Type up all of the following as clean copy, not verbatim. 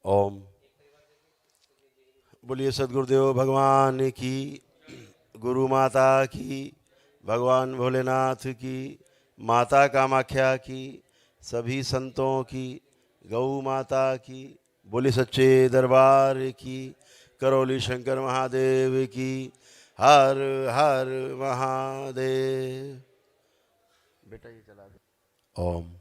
ओम। बोलिए सदगुरुदेव भगवान की, गुरु माता की, भगवान भोलेनाथ की, माता कामाख्या की, सभी संतों की, गौ माता की, बोले सच्चे दरबार की, करौली शंकर महादेव की, हर हर महादेव। बेटा ये चला दे। ओम।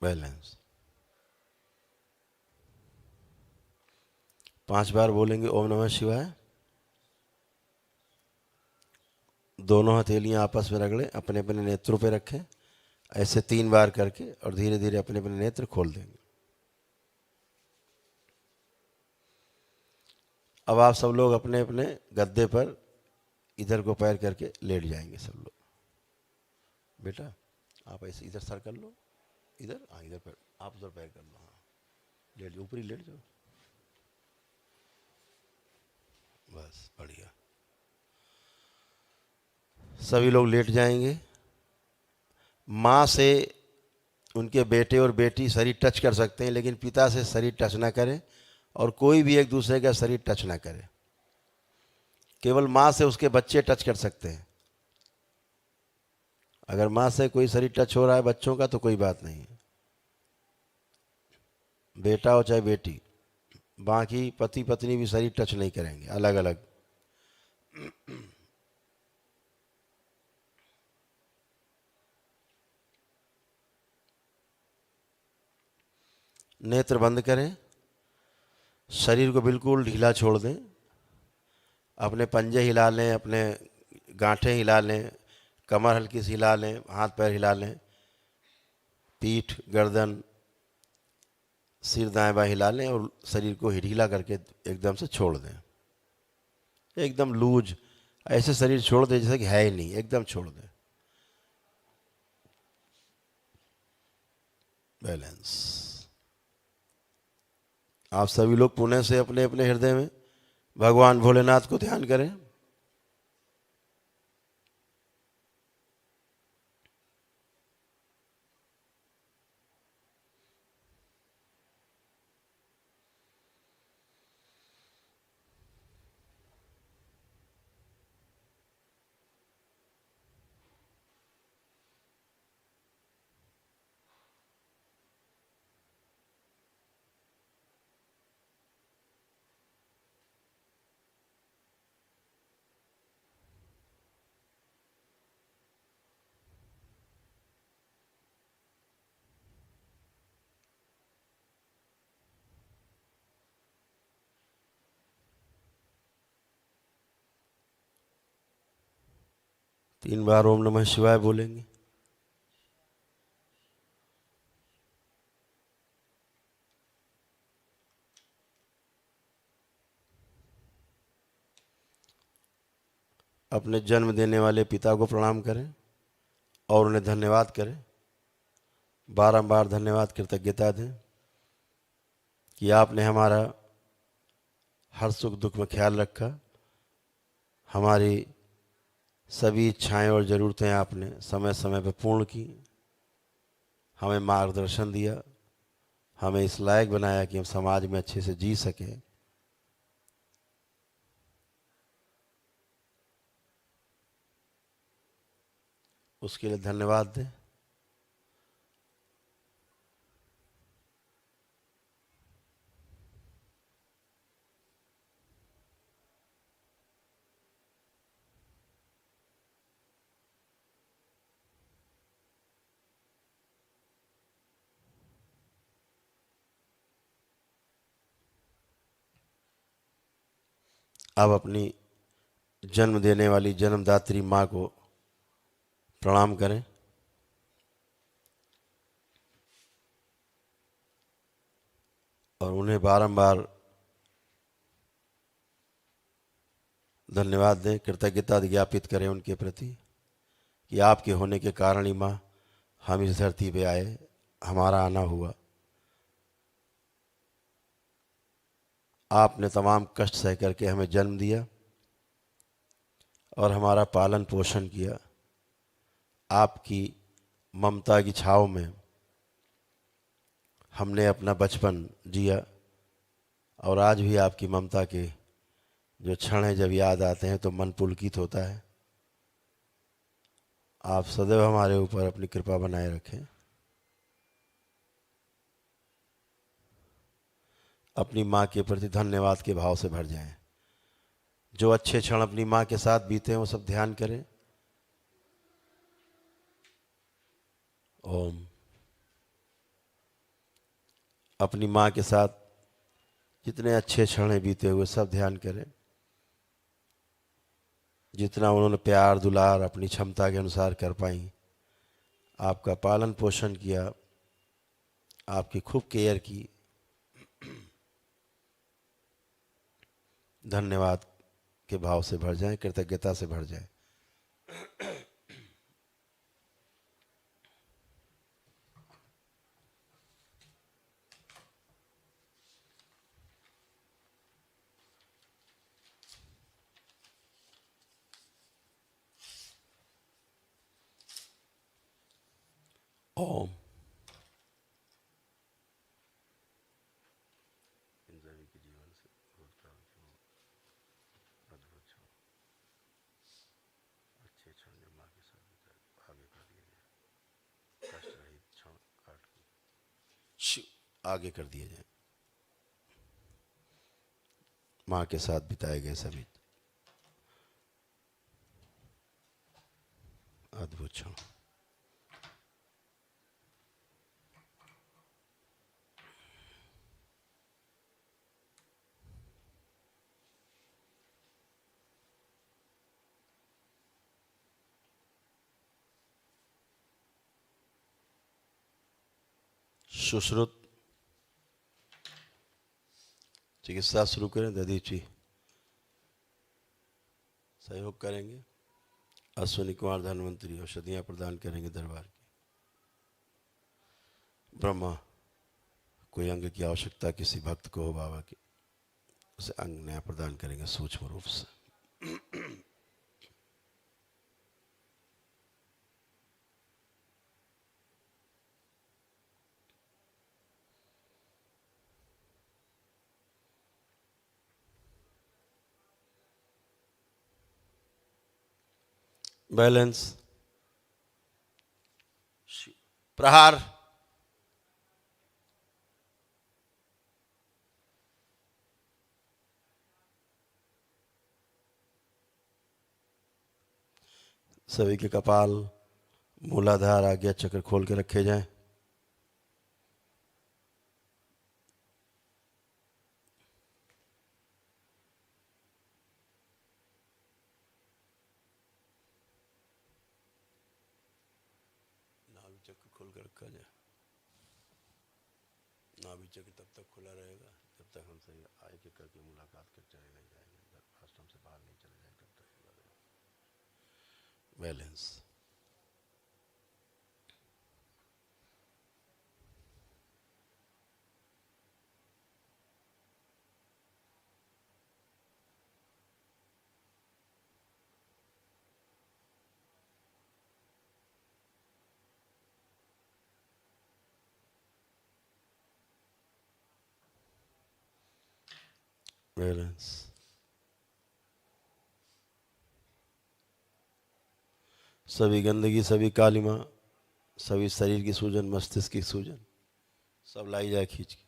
बैलेंस 5 बार बोलेंगे ओम नमः शिवाय। दोनों हथेलियां आपस में रगड़ें, अपने अपने नेत्रों पे रखें, ऐसे 3 बार करके और धीरे धीरे अपने अपने नेत्र खोल देंगे। अब आप सब लोग अपने अपने गद्दे पर इधर को पैर करके लेट जाएंगे सब लोग। बेटा आप ऐसे इधर सर कर लो, इधर हाँ, इधर पैर, आप उधर पैर कर लो, हाँ लेट जाओ, ऊपरी लेट जाओ, बस बढ़िया। सभी लोग लेट जाएंगे। माँ से उनके बेटे और बेटी शरीर टच कर सकते हैं, लेकिन पिता से शरीर टच ना करें, और कोई भी एक दूसरे का शरीर टच ना करे। केवल माँ से उसके बच्चे टच कर सकते हैं। अगर माँ से कोई शरीर टच हो रहा है बच्चों का तो कोई बात नहीं, बेटा हो चाहे बेटी। बाकी पति पत्नी भी शरीर टच नहीं करेंगे, अलग अलग। नेत्र बंद करें, शरीर को बिल्कुल ढीला छोड़ दें। अपने पंजे हिला लें, अपने गांठें हिला लें, कमर हल्की सी हिला लें, हाथ पैर हिला लें, पीठ गर्दन सिर दाएं बाएं हिला लें और शरीर को ढीला करके एकदम से छोड़ दें। एकदम लूज, ऐसे शरीर छोड़ दें जैसे कि है ही नहीं, एकदम छोड़ दें। बैलेंस। आप सभी लोग पुणे से अपने अपने हृदय में भगवान भोलेनाथ को ध्यान करें। तीन बार ओम नमः शिवाय बोलेंगे। अपने जन्म देने वाले पिता को प्रणाम करें और उन्हें धन्यवाद करें। बारंबार धन्यवाद कृतज्ञता दें कि आपने हमारा हर सुख दुख में ख्याल रखा, हमारी सभी इच्छाएं और ज़रूरतें आपने समय समय पर पूर्ण की, हमें मार्गदर्शन दिया, हमें इस लायक बनाया कि हम समाज में अच्छे से जी सकें। उसके लिए धन्यवाद दें। अब अपनी जन्म देने वाली जन्मदात्री माँ को प्रणाम करें। और उन्हें बारंबार धन्यवाद दें, कृतज्ञता ज्ञापित करें उनके प्रति कि आपके होने के कारण ही माँ हम इस धरती पे आए, हमारा आना हुआ। आपने तमाम कष्ट सह करके हमें जन्म दिया और हमारा पालन पोषण किया। आपकी ममता की छाँव में हमने अपना बचपन जिया, और आज भी आपकी ममता के जो क्षण हैं जब याद आते हैं तो मन पुलकित होता है। आप सदैव हमारे ऊपर अपनी कृपा बनाए रखें। अपनी माँ के प्रति धन्यवाद के भाव से भर जाएं। जो अच्छे क्षण अपनी माँ के साथ बीते हैं वो सब ध्यान करें। ओम। अपनी माँ के साथ जितने अच्छे क्षण हैं बीते हुए सब ध्यान करें। जितना उन्होंने प्यार दुलार अपनी क्षमता के अनुसार कर पाई, आपका पालन पोषण किया, आपकी खूब केयर की। धन्यवाद के भाव से भर जाएं, कृतज्ञता से भर जाएं। ओम। इन सभी के जीवन से अद्भुत क्षण, अच्छे क्षण जो माँ के साथ बिताए आगे कर दिए जाए। कष्ट रहित क्षण काट के आगे कर दिए जाए। माँ के साथ बिताए गए सभी अद्भुत क्षण। सुश्रुत चिकित्सा शुरू करें। ददीप जी सहयोग करेंगे। अश्विनी कुमार धन्वंतरी औषधियाँ प्रदान करेंगे दरबार की। ब्रह्मा कोई अंग की आवश्यकता किसी भक्त को हो बाबा की, उसे अंग नया प्रदान करेंगे सूक्ष्म रूप से। बैलेंस। प्रहार। सभी के कपाल मूलाधार आज्ञा चक्र खोल के रखे जाएं। नाभि चक्र खोल के रखा जाए। नाभि चक्र तब तक खुला रहेगा जब तक हमसे आय के करके मुलाकात कर चलेगा जाएगा, आश्रम से बाहर नहीं चले जाएगा तब तक। बैलेंस। बैलेंस। सभी गंदगी, सभी कालिमा, सभी शरीर की सूजन, मस्तिष्क की सूजन सब लाई जाए खींच के।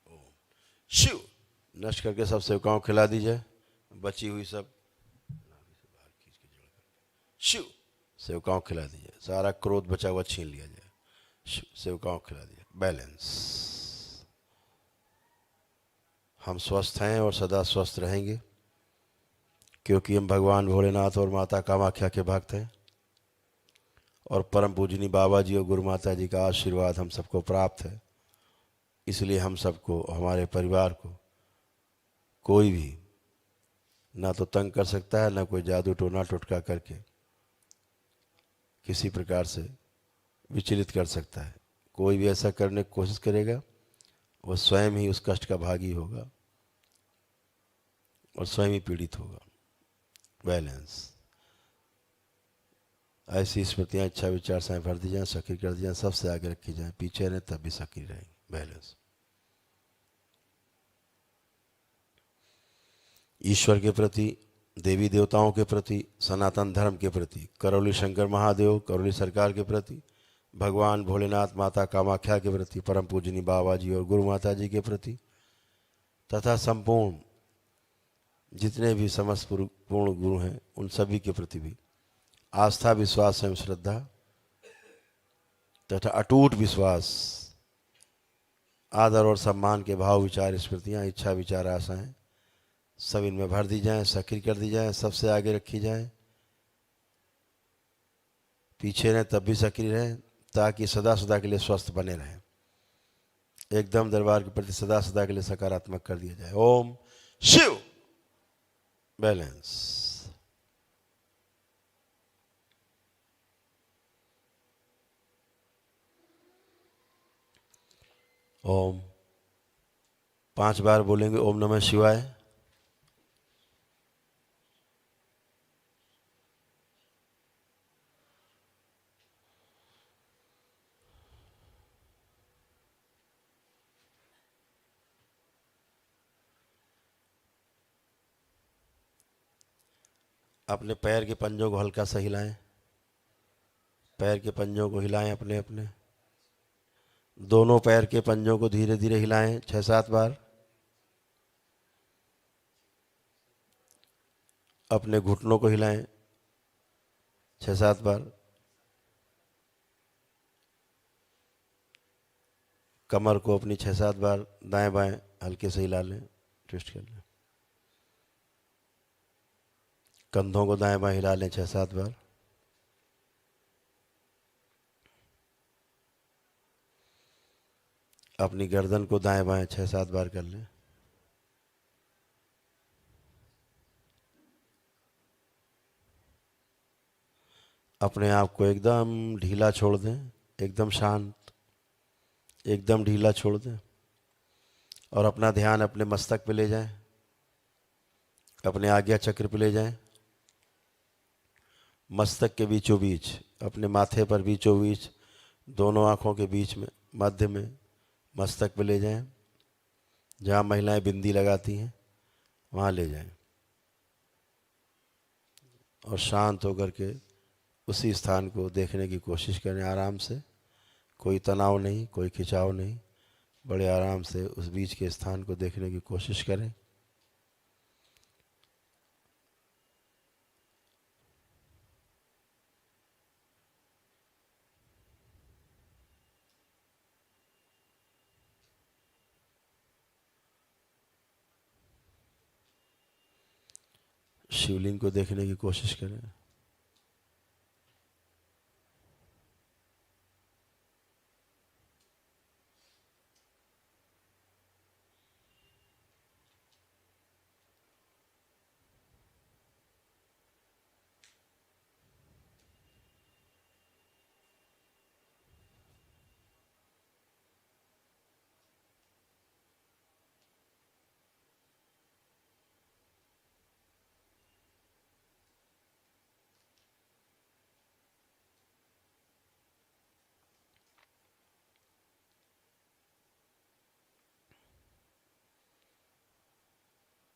ओम। शिव। नष्ट करके सब सेवकाओं खिला दी जाए। बची हुई सब नाभि से बाहर खींच के जोड़ करके शिव सेवकाओं खिला दी जाए। सारा क्रोध बचा हुआ छीन लिया जाए। शिव सेवकाओं खिला दिया। बैलेंस। हम स्वस्थ हैं और सदा स्वस्थ रहेंगे क्योंकि हम भगवान भोलेनाथ और माता कामाख्या के भक्त हैं और परम पूजनी बाबा जी और गुरु माता जी का आशीर्वाद हम सबको प्राप्त है। इसलिए हम सबको, हमारे परिवार को कोई भी ना तो तंग कर सकता है, ना कोई जादू टोना टोटका करके किसी प्रकार से विचलित कर सकता है। कोई भी ऐसा करने की कोशिश करेगा वो स्वयं ही उस कष्ट का भागी होगा। और स्वयं ही पीड़ित होगा। बैलेंस। ऐसी स्मृतियाँ इच्छा विचार से भर दी जाएं, सक्रिय कर दी जाएं, सबसे आगे रखी जाएं, पीछे रहें तब भी सक्रिय रहेंगे। बैलेंस। ईश्वर के प्रति, देवी देवताओं के प्रति, सनातन धर्म के प्रति, करौली शंकर महादेव, करौली सरकार के प्रति, भगवान भोलेनाथ, माता कामाख्या के प्रति, परम पूजनी बाबा जी और गुरु माता जी के प्रति, तथा संपूर्ण जितने भी समस्त पूर्ण गुरु हैं उन सभी के प्रति भी आस्था, विश्वास एवं श्रद्धा तथा अटूट विश्वास, आदर और सम्मान के भाव, विचार, स्मृतियाँ, इच्छा विचार, आशाएं सब इनमें भर दी जाएं, सक्रिय कर दी जाएं, सबसे आगे रखी जाएं, पीछे रहें तब भी सक्रिय रहें, ताकि सदा सदा के लिए स्वस्थ बने रहें। एकदम दरबार के प्रति सदा सदा के लिए सकारात्मक कर दिया जाए। ओम शिव। बैलेंस। ओम 5 बार बोलेंगे ओम नमः शिवाय। अपने पैर के पंजों को हल्का सा हिलाएं, पैर के पंजों को हिलाएं अपने अपने, दोनों पैर के पंजों को धीरे धीरे हिलाएं 6-7 बार। अपने घुटनों को हिलाएं 6-7 बार। कमर को अपनी 6-7 बार दाएं बाएं हल्के से हिला लें, ट्विस्ट कर लें। कंधों को दाएं बाएं हिला लें 6-7 बार। अपनी गर्दन को दाएं बाएं 6-7 बार कर लें। अपने आप को एकदम ढीला छोड़ दें, एकदम शांत, एकदम ढीला छोड़ दें और अपना ध्यान अपने मस्तक पे ले जाएं, अपने आज्ञा चक्र पे ले जाएं। मस्तक के बीचों बीच, अपने माथे पर बीचों बीच, दोनों आँखों के बीच में, मध्य में मस्तक पे ले जाएं। जहाँ महिलाएं बिंदी लगाती हैं वहाँ ले जाएं और शांत होकर के उसी स्थान को देखने की कोशिश करें आराम से। कोई तनाव नहीं, कोई खिंचाव नहीं, बड़े आराम से उस बीच के स्थान को देखने की कोशिश करें। शिवलिंग को देखने की कोशिश करें।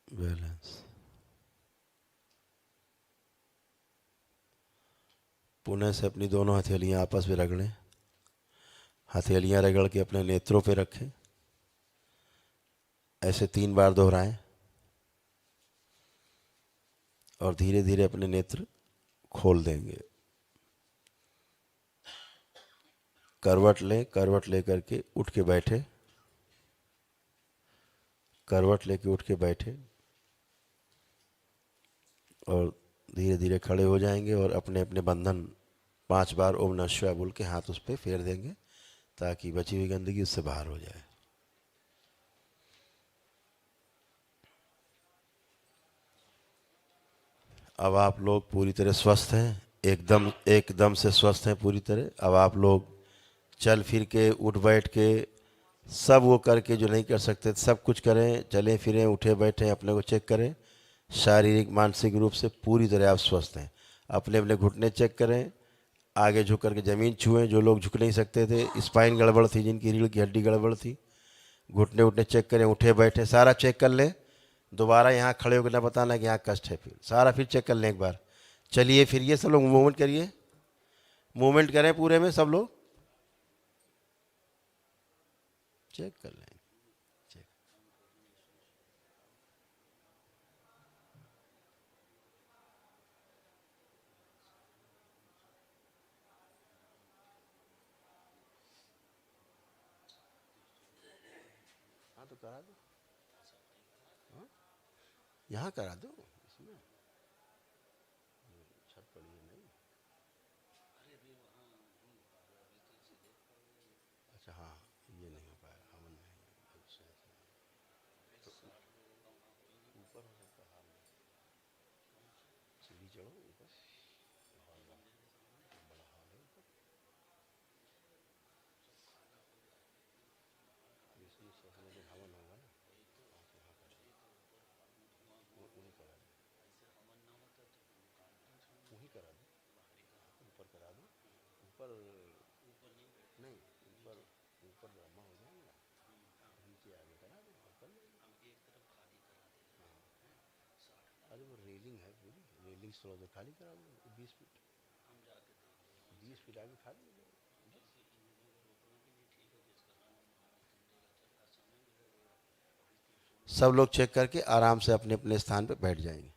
बैलेंस। पुनः से अपनी दोनों हथेलियां आपस में रगड़ें। हथेलियां रगड़ के अपने नेत्रों पे रखें। ऐसे 3 बार दोहराएं और धीरे धीरे अपने नेत्र खोल देंगे। करवट लें, करवट लेकर के उठ के बैठे, करवट लेके उठ के बैठे और धीरे धीरे खड़े हो जाएंगे और अपने अपने बंधन 5 बार ओम नमः शिवाय बोल के हाथ उस पर फेर देंगे ताकि बची हुई गंदगी उससे बाहर हो जाए। अब आप लोग पूरी तरह स्वस्थ हैं, एकदम एकदम से स्वस्थ हैं पूरी तरह। अब आप लोग चल फिर के, उठ बैठ के, सब वो करके जो नहीं कर सकते सब कुछ करें। चलें फिरें, उठे बैठे, अपने को चेक करें शारीरिक मानसिक रूप से पूरी तरह आप स्वस्थ हैं। अपने अपने घुटने चेक करें, आगे झुक करके ज़मीन छुएं। जो लोग झुक नहीं सकते थे, स्पाइन गड़बड़ थी, जिनकी रीढ़ की हड्डी गड़बड़ थी, घुटने उठने चेक करें, उठे बैठे सारा चेक कर लें। दोबारा यहाँ खड़े होकर ना बताना कि यहाँ कष्ट है, फिर सारा फिर चेक कर लें एक बार। चलिए फिर ये सब लोग मूवमेंट करिए, मूवमेंट करें पूरे में सब लोग, चेक कर लें। चेक। हाँ तो करा दो, हाँ यहाँ करा दो, इसमें छत पड़ी है नहीं। अच्छा हाँ, ये नहीं हो पाया, हमन नहीं अच्छा, तो ऊपर हो सकता है, सीढ़ी चढ़ो ऊपर, बड़ा हॉल है ऊपर, इसमें सोचने के हवन होगा ना, वहाँ कर वहीं करा दो, वहीं करा दो, ऊपर करा दो, ऊपर नहीं, ऊपर ऊपर ड्रामा हो जाएगा, नीचे आगे करा दो, ऊपर अरे वो रेलिंग है पूरी, रेलिंग थोड़ा तो खाली करा दो, 20 फीट, 20 फीट आगे खाली हो जाएगा। सब लोग चेक करके आराम से अपने अपने स्थान पे बैठ जाएंगे।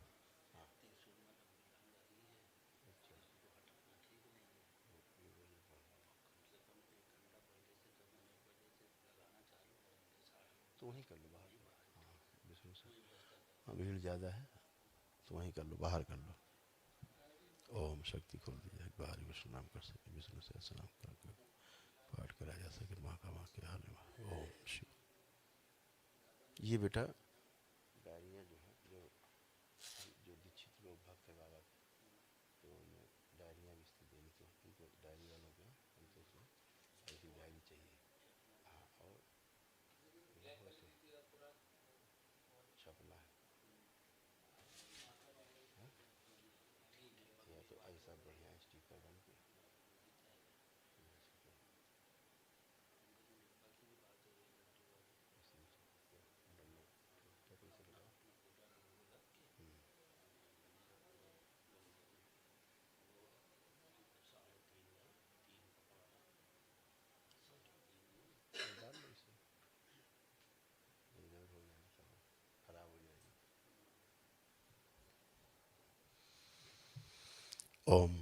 तो वहीं कर लो बाहर, हाँ विष्णु से, हाँ भीड़ ज़्यादा है तो वहीं कर लो, बाहर कर लो। ओम शक्ति खोल दी जाए, बाहर विष्णु नाम कर सके, विष्णु से ऐसा नाम करके पाठ करा जा सके, माँ का माँ के हाल में। ओम शिव। ये बेटा डायरियाँ जो है, जो दीक्षित लोग भक्त है बाबा के, तो उन्हें डायरियाँ भी इसलिए देनी चाहिए, उनको डायरी वालों को हमसे उसमें ऐसी डायरी चाहिए। हाँ और छपना है, या तो ऐसा बढ़िया स्टिकर बन के, खराब हो जाएगी। ओम।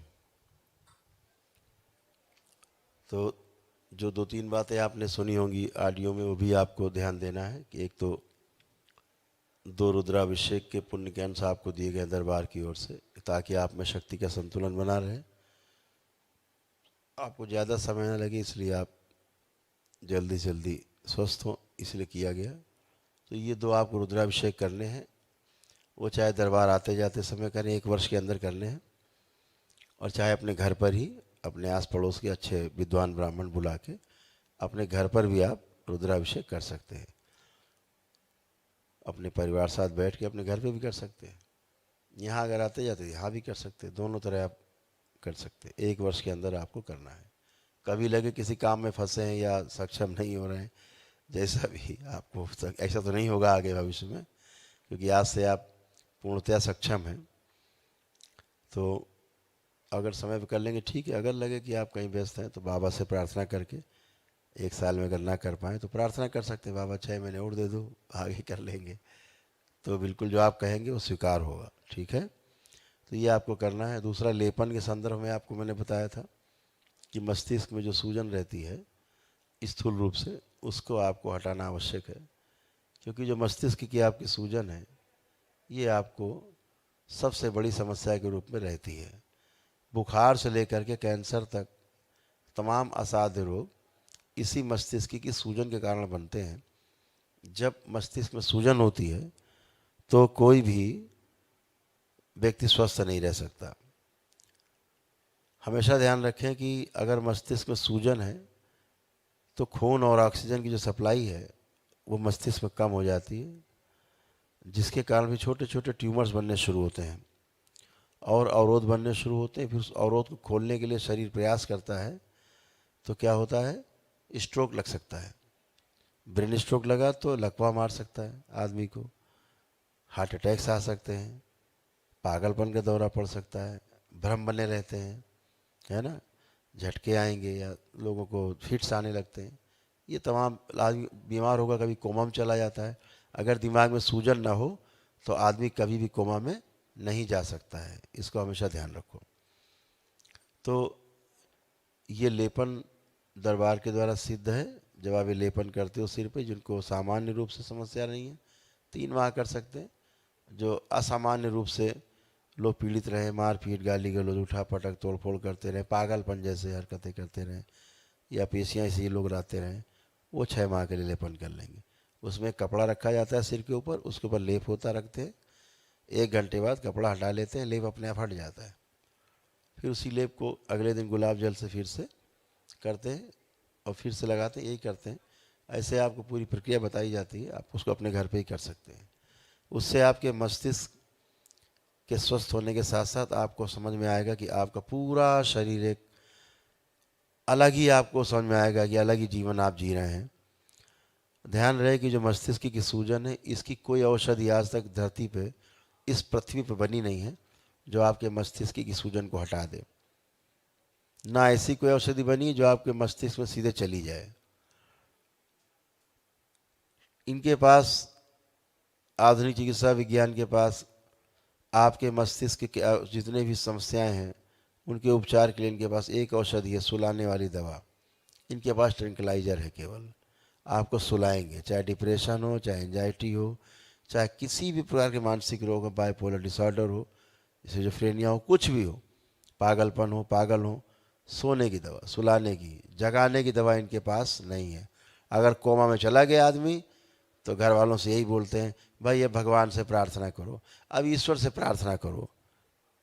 तो जो 2-3 बातें आपने सुनी होंगी ऑडियो में, वो भी आपको ध्यान देना है कि एक तो 2 रुद्राभिषेक के पुण्य के अंश आपको दिए गए दरबार की ओर से, ताकि आप में शक्ति का संतुलन बना रहे, आपको ज़्यादा समय न लगे, इसलिए आप जल्दी जल्दी स्वस्थ हो, इसलिए किया गया। तो ये 2 आपको रुद्राभिषेक करने हैं, वो चाहे दरबार आते जाते समय करें, 1 वर्ष के अंदर करने हैं, और चाहे अपने घर पर ही अपने आस पड़ोस के अच्छे विद्वान ब्राह्मण बुला के अपने घर पर भी आप रुद्राभिषेक कर सकते हैं। अपने परिवार साथ बैठ के अपने घर पे भी कर सकते हैं, यहाँ अगर आते जाते यहाँ भी कर सकते हैं, दोनों तरह आप कर सकते हैं। 1 वर्ष के अंदर आपको करना है। कभी लगे किसी काम में फंसे हैं या सक्षम नहीं हो रहे हैं, जैसा भी आपको, ऐसा तो नहीं होगा आगे भविष्य में, क्योंकि आज से आप पूर्णतया सक्षम हैं। तो अगर समय पर कर लेंगे ठीक है, अगर लगे कि आप कहीं व्यस्त हैं तो बाबा से प्रार्थना करके 1 साल में अगर ना कर पाएँ तो प्रार्थना कर सकते हैं, बाबा 6 महीने और दे दो, आगे कर लेंगे। तो बिल्कुल जो आप कहेंगे वो स्वीकार होगा, ठीक है। तो ये आपको करना है। दूसरा, लेपन के संदर्भ में आपको मैंने बताया था कि मस्तिष्क में जो सूजन रहती है स्थूल रूप से, उसको आपको हटाना आवश्यक है, क्योंकि जो मस्तिष्क की आपकी सूजन है ये आपको सबसे बड़ी समस्या के रूप में रहती है। बुखार से लेकर के कैंसर तक तमाम असाध्य रोग इसी मस्तिष्क की सूजन के कारण बनते हैं। जब मस्तिष्क में सूजन होती है तो कोई भी व्यक्ति स्वस्थ नहीं रह सकता। हमेशा ध्यान रखें कि अगर मस्तिष्क में सूजन है तो खून और ऑक्सीजन की जो सप्लाई है वो मस्तिष्क में कम हो जाती है, जिसके कारण भी छोटे छोटे ट्यूमर्स बनने शुरू होते हैं और अवरोध बनने शुरू होते हैं। फिर उस अवरोध को खोलने के लिए शरीर प्रयास करता है तो क्या होता है, स्ट्रोक लग सकता है। ब्रेन स्ट्रोक लगा तो लकवा मार सकता है आदमी को, हार्ट अटैक्स आ सकते हैं, पागलपन का दौरा पड़ सकता है, भ्रम बने रहते हैं, है ना, झटके आएंगे या लोगों को फिट्स आने लगते हैं। ये तमाम आदमी बीमार होगा, कभी कोमा में चला जाता है। अगर दिमाग में सूजन ना हो तो आदमी कभी भी कोमा में नहीं जा सकता है, इसको हमेशा ध्यान रखो। तो ये लेपन दरबार के द्वारा सिद्ध है। जब आप ये लेपन करते हो सिर पे, जिनको सामान्य रूप से समस्या नहीं है 3 माह कर सकते हैं। जो असामान्य रूप से लोग पीड़ित रहे, मारपीट, गाली गलौज, उठा पटक, तोड़ फोड़ करते रहे, पागलपन जैसे हरकतें करते रहे या पेशियाँ इसी लोग रहते रहें, वो 6 माह के लिए लेपन कर लेंगे। उसमें कपड़ा रखा जाता है सिर के ऊपर, उसके ऊपर लेप होता रखते हैं। 1 घंटे बाद कपड़ा हटा लेते हैं, लेप अपने आप हट जाता है। फिर उसी लेप को अगले दिन गुलाब जल से फिर से करते हैं और फिर से लगाते हैं, यही करते हैं। ऐसे आपको पूरी प्रक्रिया बताई जाती है, आप उसको अपने घर पे ही कर सकते हैं। उससे आपके मस्तिष्क के स्वस्थ होने के साथ साथ आपको समझ में आएगा कि आपका पूरा शरीर एक अलग ही, आपको समझ में आएगा कि अलग ही जीवन आप जी रहे हैं। ध्यान रहे कि जो मस्तिष्क की सूजन है, इसकी कोई औषधि आज तक धरती पे, इस पृथ्वी पर बनी नहीं है जो आपके मस्तिष्क की सूजन को हटा दे। ना ऐसी कोई औषधि बनी जो आपके मस्तिष्क में सीधे चली जाए। इनके पास, आधुनिक चिकित्सा विज्ञान के पास, आपके मस्तिष्क के जितने भी समस्याएं हैं उनके उपचार के लिए इनके पास एक औषधि है, सुलाने वाली दवा। इनके पास ट्रैंक्विलाइजर है, केवल आपको सुलाएंगे। चाहे डिप्रेशन हो, चाहे एंजाइटी हो, चाहे किसी भी प्रकार के मानसिक रोग हो, बाइपोलर डिसऑर्डर हो, सिजोफ्रेनिया हो, कुछ भी हो, पागलपन हो, पागल हो, सोने की दवा, सुलाने की, जगाने की दवा इनके पास नहीं है। अगर कोमा में चला गया आदमी तो घर वालों से यही बोलते हैं, भाई ये भगवान से प्रार्थना करो, अब ईश्वर से प्रार्थना करो,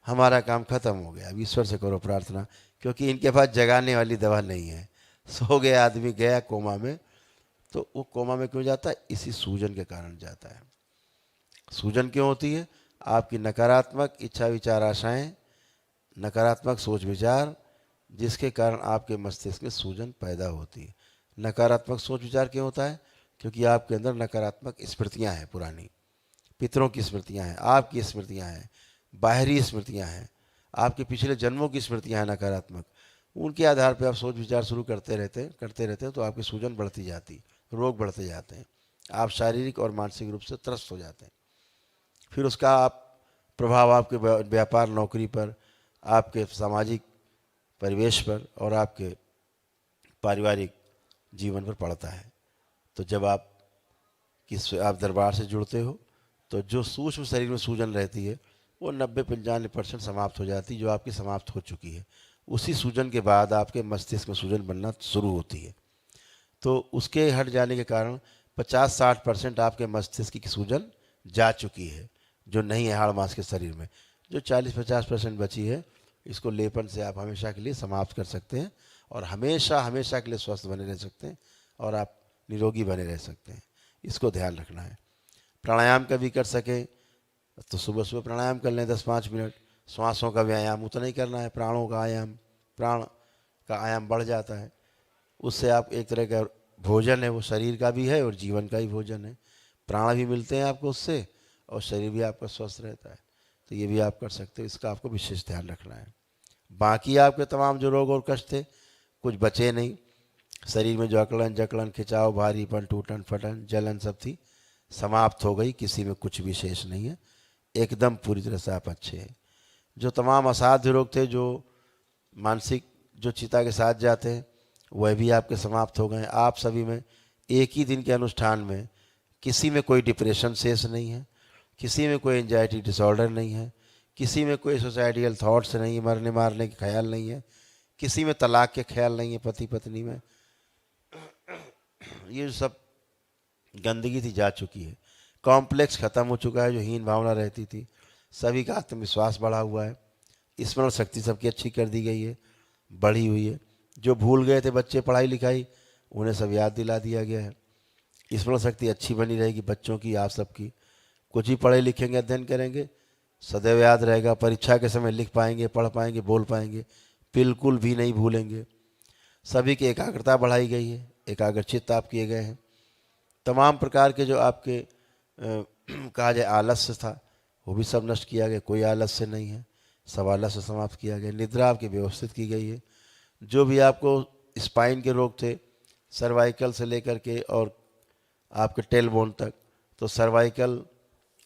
हमारा काम खत्म हो गया, अब ईश्वर से करो प्रार्थना, क्योंकि इनके पास जगाने वाली दवा नहीं है। सो गया आदमी, गया कोमा में, तो वो कोमा में क्यों जाता है, इसी सूजन के कारण जाता है। सूजन क्यों होती है, आपकी नकारात्मक इच्छा विचार आशाएं, नकारात्मक सोच विचार, जिसके कारण आपके मस्तिष्क में सूजन पैदा होती है। नकारात्मक सोच विचार क्यों होता है, क्योंकि आपके अंदर नकारात्मक स्मृतियां हैं, पुरानी पितरों की स्मृतियां हैं, आपकी स्मृतियां हैं, बाहरी स्मृतियां हैं, आपके पिछले जन्मों की स्मृतियां हैं नकारात्मक। उनके आधार पर आप सोच विचार शुरू करते रहते हैं तो आपकी सूजन बढ़ती जाती, रोग बढ़ते जाते हैं, आप शारीरिक और मानसिक रूप से त्रस्त हो जाते हैं। फिर उसका आप प्रभाव आपके व्यापार, नौकरी पर, आपके सामाजिक परिवेश पर और आपके पारिवारिक जीवन पर पड़ता है। तो जब आप दरबार से जुड़ते हो तो जो सूक्ष्म शरीर में सूजन रहती है वो 90-95% समाप्त हो जाती है, जो आपकी समाप्त हो चुकी है। उसी सूजन के बाद आपके मस्तिष्क में सूजन बनना शुरू होती है। तो उसके हट जाने के कारण 50-60% आपके मस्तिष्क की सूजन जा चुकी है, जो नहीं है हाड़ मांस के शरीर में। जो 40-50% बची है, इसको लेपन से आप हमेशा के लिए समाप्त कर सकते हैं और हमेशा हमेशा के लिए स्वस्थ बने रह सकते हैं और आप निरोगी बने रह सकते हैं। इसको ध्यान रखना है। प्राणायाम कभी कर सके तो सुबह सुबह प्राणायाम कर लें 10-5 मिनट। श्वासों का व्यायाम उतना ही करना है, प्राणों का आयाम, प्राण का आयाम बढ़ जाता है। उससे आप एक तरह का भोजन है, वो शरीर का भी है और जीवन का ही भोजन है। प्राण भी मिलते हैं आपको उससे और शरीर भी आपका स्वस्थ रहता है। तो ये भी आप कर सकते हो, इसका आपको विशेष ध्यान रखना है। बाकी आपके तमाम जो रोग और कष्ट थे कुछ बचे नहीं। शरीर में जो अकड़न जकड़न, खिंचाव, भारीपन, टूटन फटन, जलन सब थी, समाप्त हो गई। किसी में कुछ भी शेष नहीं है, एकदम पूरी तरह से आप अच्छे हैं। जो तमाम असाध्य रोग थे, जो मानसिक जो चिता के साथ जाते हैं, वह भी आपके समाप्त हो गए। आप सभी में एक ही दिन के अनुष्ठान में किसी में कोई डिप्रेशन शेष नहीं है, किसी में कोई एंजाइटी डिसऑर्डर नहीं है, किसी में कोई सुसाइडियल थॉट्स नहीं है, मरने मारने के ख्याल नहीं है, किसी में तलाक के ख्याल नहीं है पति पत्नी में। ये सब गंदगी थी जा चुकी है। कॉम्प्लेक्स खत्म हो चुका है, जो हीन भावना रहती थी। सभी का आत्मविश्वास बढ़ा हुआ है। स्मरण शक्ति सबकी अच्छी कर दी गई है, बढ़ी हुई है। जो भूल गए थे बच्चे पढ़ाई लिखाई, उन्हें सब याद दिला दिया गया है। स्मरण शक्ति अच्छी बनी रहेगी बच्चों की, आप सबकी। कुछ ही पढ़े लिखेंगे, अध्ययन करेंगे, सदैव याद रहेगा। परीक्षा के समय लिख पाएंगे, पढ़ पाएंगे, बोल पाएंगे, बिल्कुल भी नहीं भूलेंगे। सभी की एकाग्रता बढ़ाई गई है, एकाग्रचित्त आप किए गए हैं। तमाम प्रकार के जो आपके कहा जाए आलस्य था वो भी सब नष्ट किया गया, कोई आलस्य नहीं है, सब आलस्य समाप्त किया गया। निद्रा आपकी व्यवस्थित की गई है। जो भी आपको स्पाइन के रोग थे, सर्वाइकल से लेकर के और आपके टेल बोन तक, तो सर्वाइकल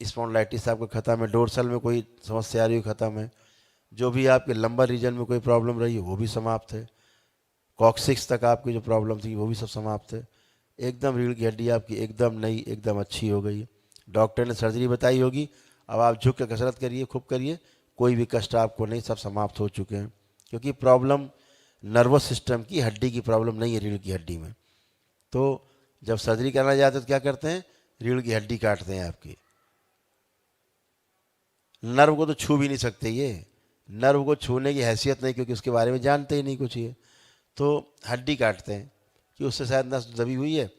स्पॉन्डिलाइटिस आपका ख़त्म है, डोर्सल में कोई समस्या आ रही हो ख़त्म है, जो भी आपके लंबर रीजन में कोई प्रॉब्लम रही है वो भी समाप्त है, कॉक्सिक्स तक आपकी जो प्रॉब्लम थी वो भी सब समाप्त है। एकदम रीढ़ की हड्डी आपकी एकदम नई, एकदम अच्छी हो गई है। डॉक्टर ने सर्जरी बताई होगी, अब आप झुक के कसरत करिए, खूब करिए, कोई भी कष्ट आपको नहीं, सब समाप्त हो चुके हैं। क्योंकि प्रॉब्लम नर्वस सिस्टम की, हड्डी की प्रॉब्लम नहीं है रीढ़ की हड्डी में। तो जब सर्जरी करना जाते तो क्या करते हैं, रीढ़ की हड्डी काटते हैं आपकी। नर्व को तो छू भी नहीं सकते, ये नर्व को छूने की हैसियत नहीं, क्योंकि उसके बारे में जानते ही नहीं कुछ ये। तो हड्डी काटते हैं कि उससे शायद नस दबी हुई है,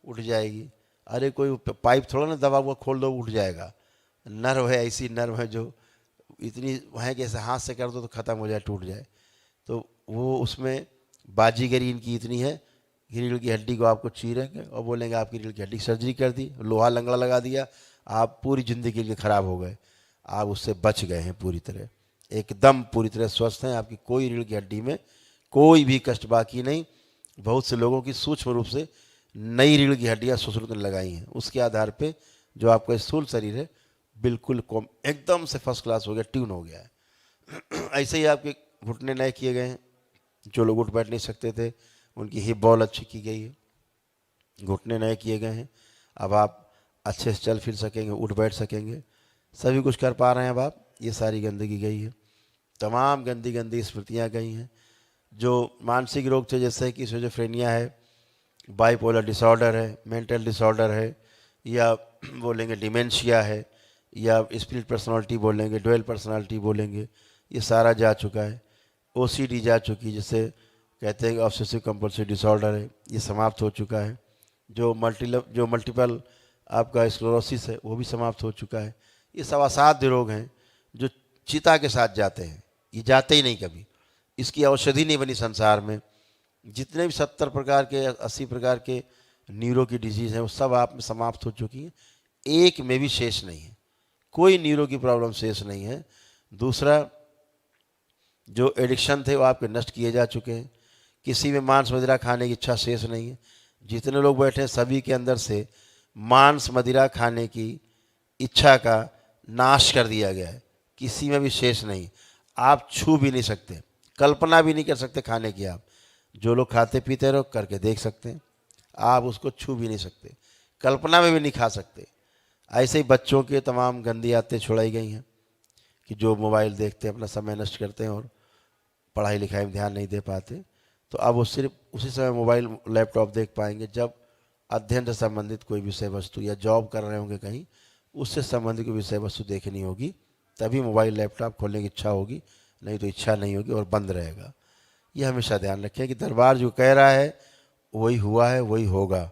उठ जाएगी। अरे कोई पाइप थोड़ा ना दबा हुआ खोल दो उठ जाएगा। नर्व है, ऐसी नर्व है जो इतनी है कि ऐसे हाथ से कर दो तो ख़त्म हो जाए, टूट जाए। तो वो उसमें बाजीगरी इनकी इतनी है कि रीढ़ की हड्डी को आपको चीरेंगे और बोलेंगे आपकी रीढ़ की हड्डी की सर्जरी कर दी, लोहा लंगड़ा लगा दिया, आप पूरी ज़िंदगी के लिए ख़राब हो गए। आप उससे बच गए हैं पूरी तरह, एकदम पूरी तरह स्वस्थ हैं। आपकी कोई रीढ़ की हड्डी में कोई भी कष्ट बाकी नहीं। बहुत से लोगों की सूक्ष्म रूप से नई रीढ़ की हड्डियाँ सुश्रुत ने लगाई हैं, उसके आधार पे जो आपका स्थूल शरीर है बिल्कुल एकदम से फर्स्ट क्लास हो गया, ट्यून हो गया है। ऐसे ही आपके घुटने नए किए गए हैं, जो लोग उठ बैठ नहीं सकते थे उनकी हिप बॉल अच्छी की गई है, घुटने नए किए गए हैं। अब आप अच्छे से चल फिर सकेंगे, उठ बैठ सकेंगे, सभी कुछ कर पा रहे हैं अब आप। ये सारी गंदगी गई है, तमाम गंदी गंदी स्मृतियाँ गई हैं। जो मानसिक रोग थे जैसे कि सिजोफ्रेनिया है, बाइपोलर डिसऑर्डर है, मेंटल डिसऑर्डर है, या बोलेंगे डिमेंशिया है, या स्प्लिट पर्सनालिटी बोलेंगे, डुअल पर्सनालिटी बोलेंगे, ये सारा जा चुका है। ओसीडी जा चुकी, जिसे कहते हैं ऑब्सेसिव कंपल्सिव डिसऑर्डर है, ये समाप्त हो चुका है। जो मल्टीपल आपका स्क्लेरोसिस है वो भी समाप्त हो चुका है। ये सब असाध्य रोग हैं जो चिता के साथ जाते हैं, ये जाते ही नहीं कभी, इसकी औषधि नहीं बनी संसार में। जितने भी 70 प्रकार के 80 प्रकार के न्यूरो की डिजीज़ हैं वो सब आप में समाप्त हो चुकी हैं, एक में भी शेष नहीं है, कोई न्यूरो की प्रॉब्लम शेष नहीं है। दूसरा, जो एडिक्शन थे वो आपके नष्ट किए जा चुके हैं, किसी में मांस मदिरा खाने की इच्छा शेष नहीं है। जितने लोग बैठे हैं सभी के अंदर से मांस मदिरा खाने की इच्छा का नाश कर दिया गया है, किसी में भी शेष नहीं। आप छू भी नहीं सकते, कल्पना भी नहीं कर सकते खाने की। आप जो लोग खाते पीते रहो करके देख सकते हैं, आप उसको छू भी नहीं सकते, कल्पना में भी नहीं खा सकते। ऐसे ही बच्चों के तमाम गंदी आदतें छुड़ाई गई हैं कि जो मोबाइल देखते हैं, अपना समय नष्ट करते हैं और पढ़ाई लिखाई में ध्यान नहीं दे पाते। तो अब वो सिर्फ उसी समय मोबाइल लैपटॉप देख पाएंगे जब अध्ययन से संबंधित कोई विषय वस्तु, या जॉब कर रहे होंगे कहीं, उससे संबंधित कोई विषय वस्तु देखनी होगी, तभी मोबाइल लैपटॉप खोलने की इच्छा होगी, नहीं तो इच्छा नहीं होगी और बंद रहेगा। ये हमेशा ध्यान रखें कि दरबार जो कह रहा है वही हुआ है, वही होगा।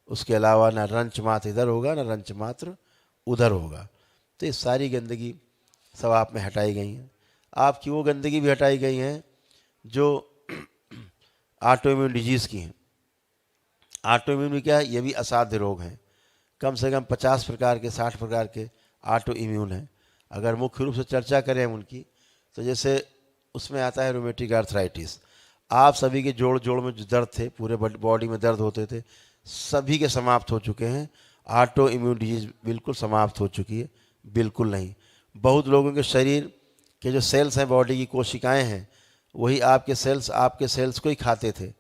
उसके अलावा ना रंच मात्र इधर होगा, ना रंच मात्र उधर होगा। तो ये सारी गंदगी सब आप में हटाई गई हैं। आपकी वो गंदगी भी हटाई गई हैं जो ऑटो इम्यून डिजीज़ की हैं। ऑटो इम्यून में क्या है, ये भी असाध्य रोग हैं। कम से कम 50 प्रकार के 60 प्रकार के ऑटो इम्यून हैं। अगर मुख्य रूप से चर्चा करें उनकी, तो जैसे उसमें आता है रोमेटिक आर्थराइटिस। आप सभी के जोड़ जोड़ में जो दर्द थे, पूरे बॉडी में दर्द होते थे, सभी के समाप्त हो चुके हैं। ऑटो इम्यून डिजीज बिल्कुल समाप्त हो चुकी है, बिल्कुल नहीं। बहुत लोगों के शरीर के जो सेल्स हैं, बॉडी की कोशिकाएं हैं, वही आपके सेल्स को ही खाते थे।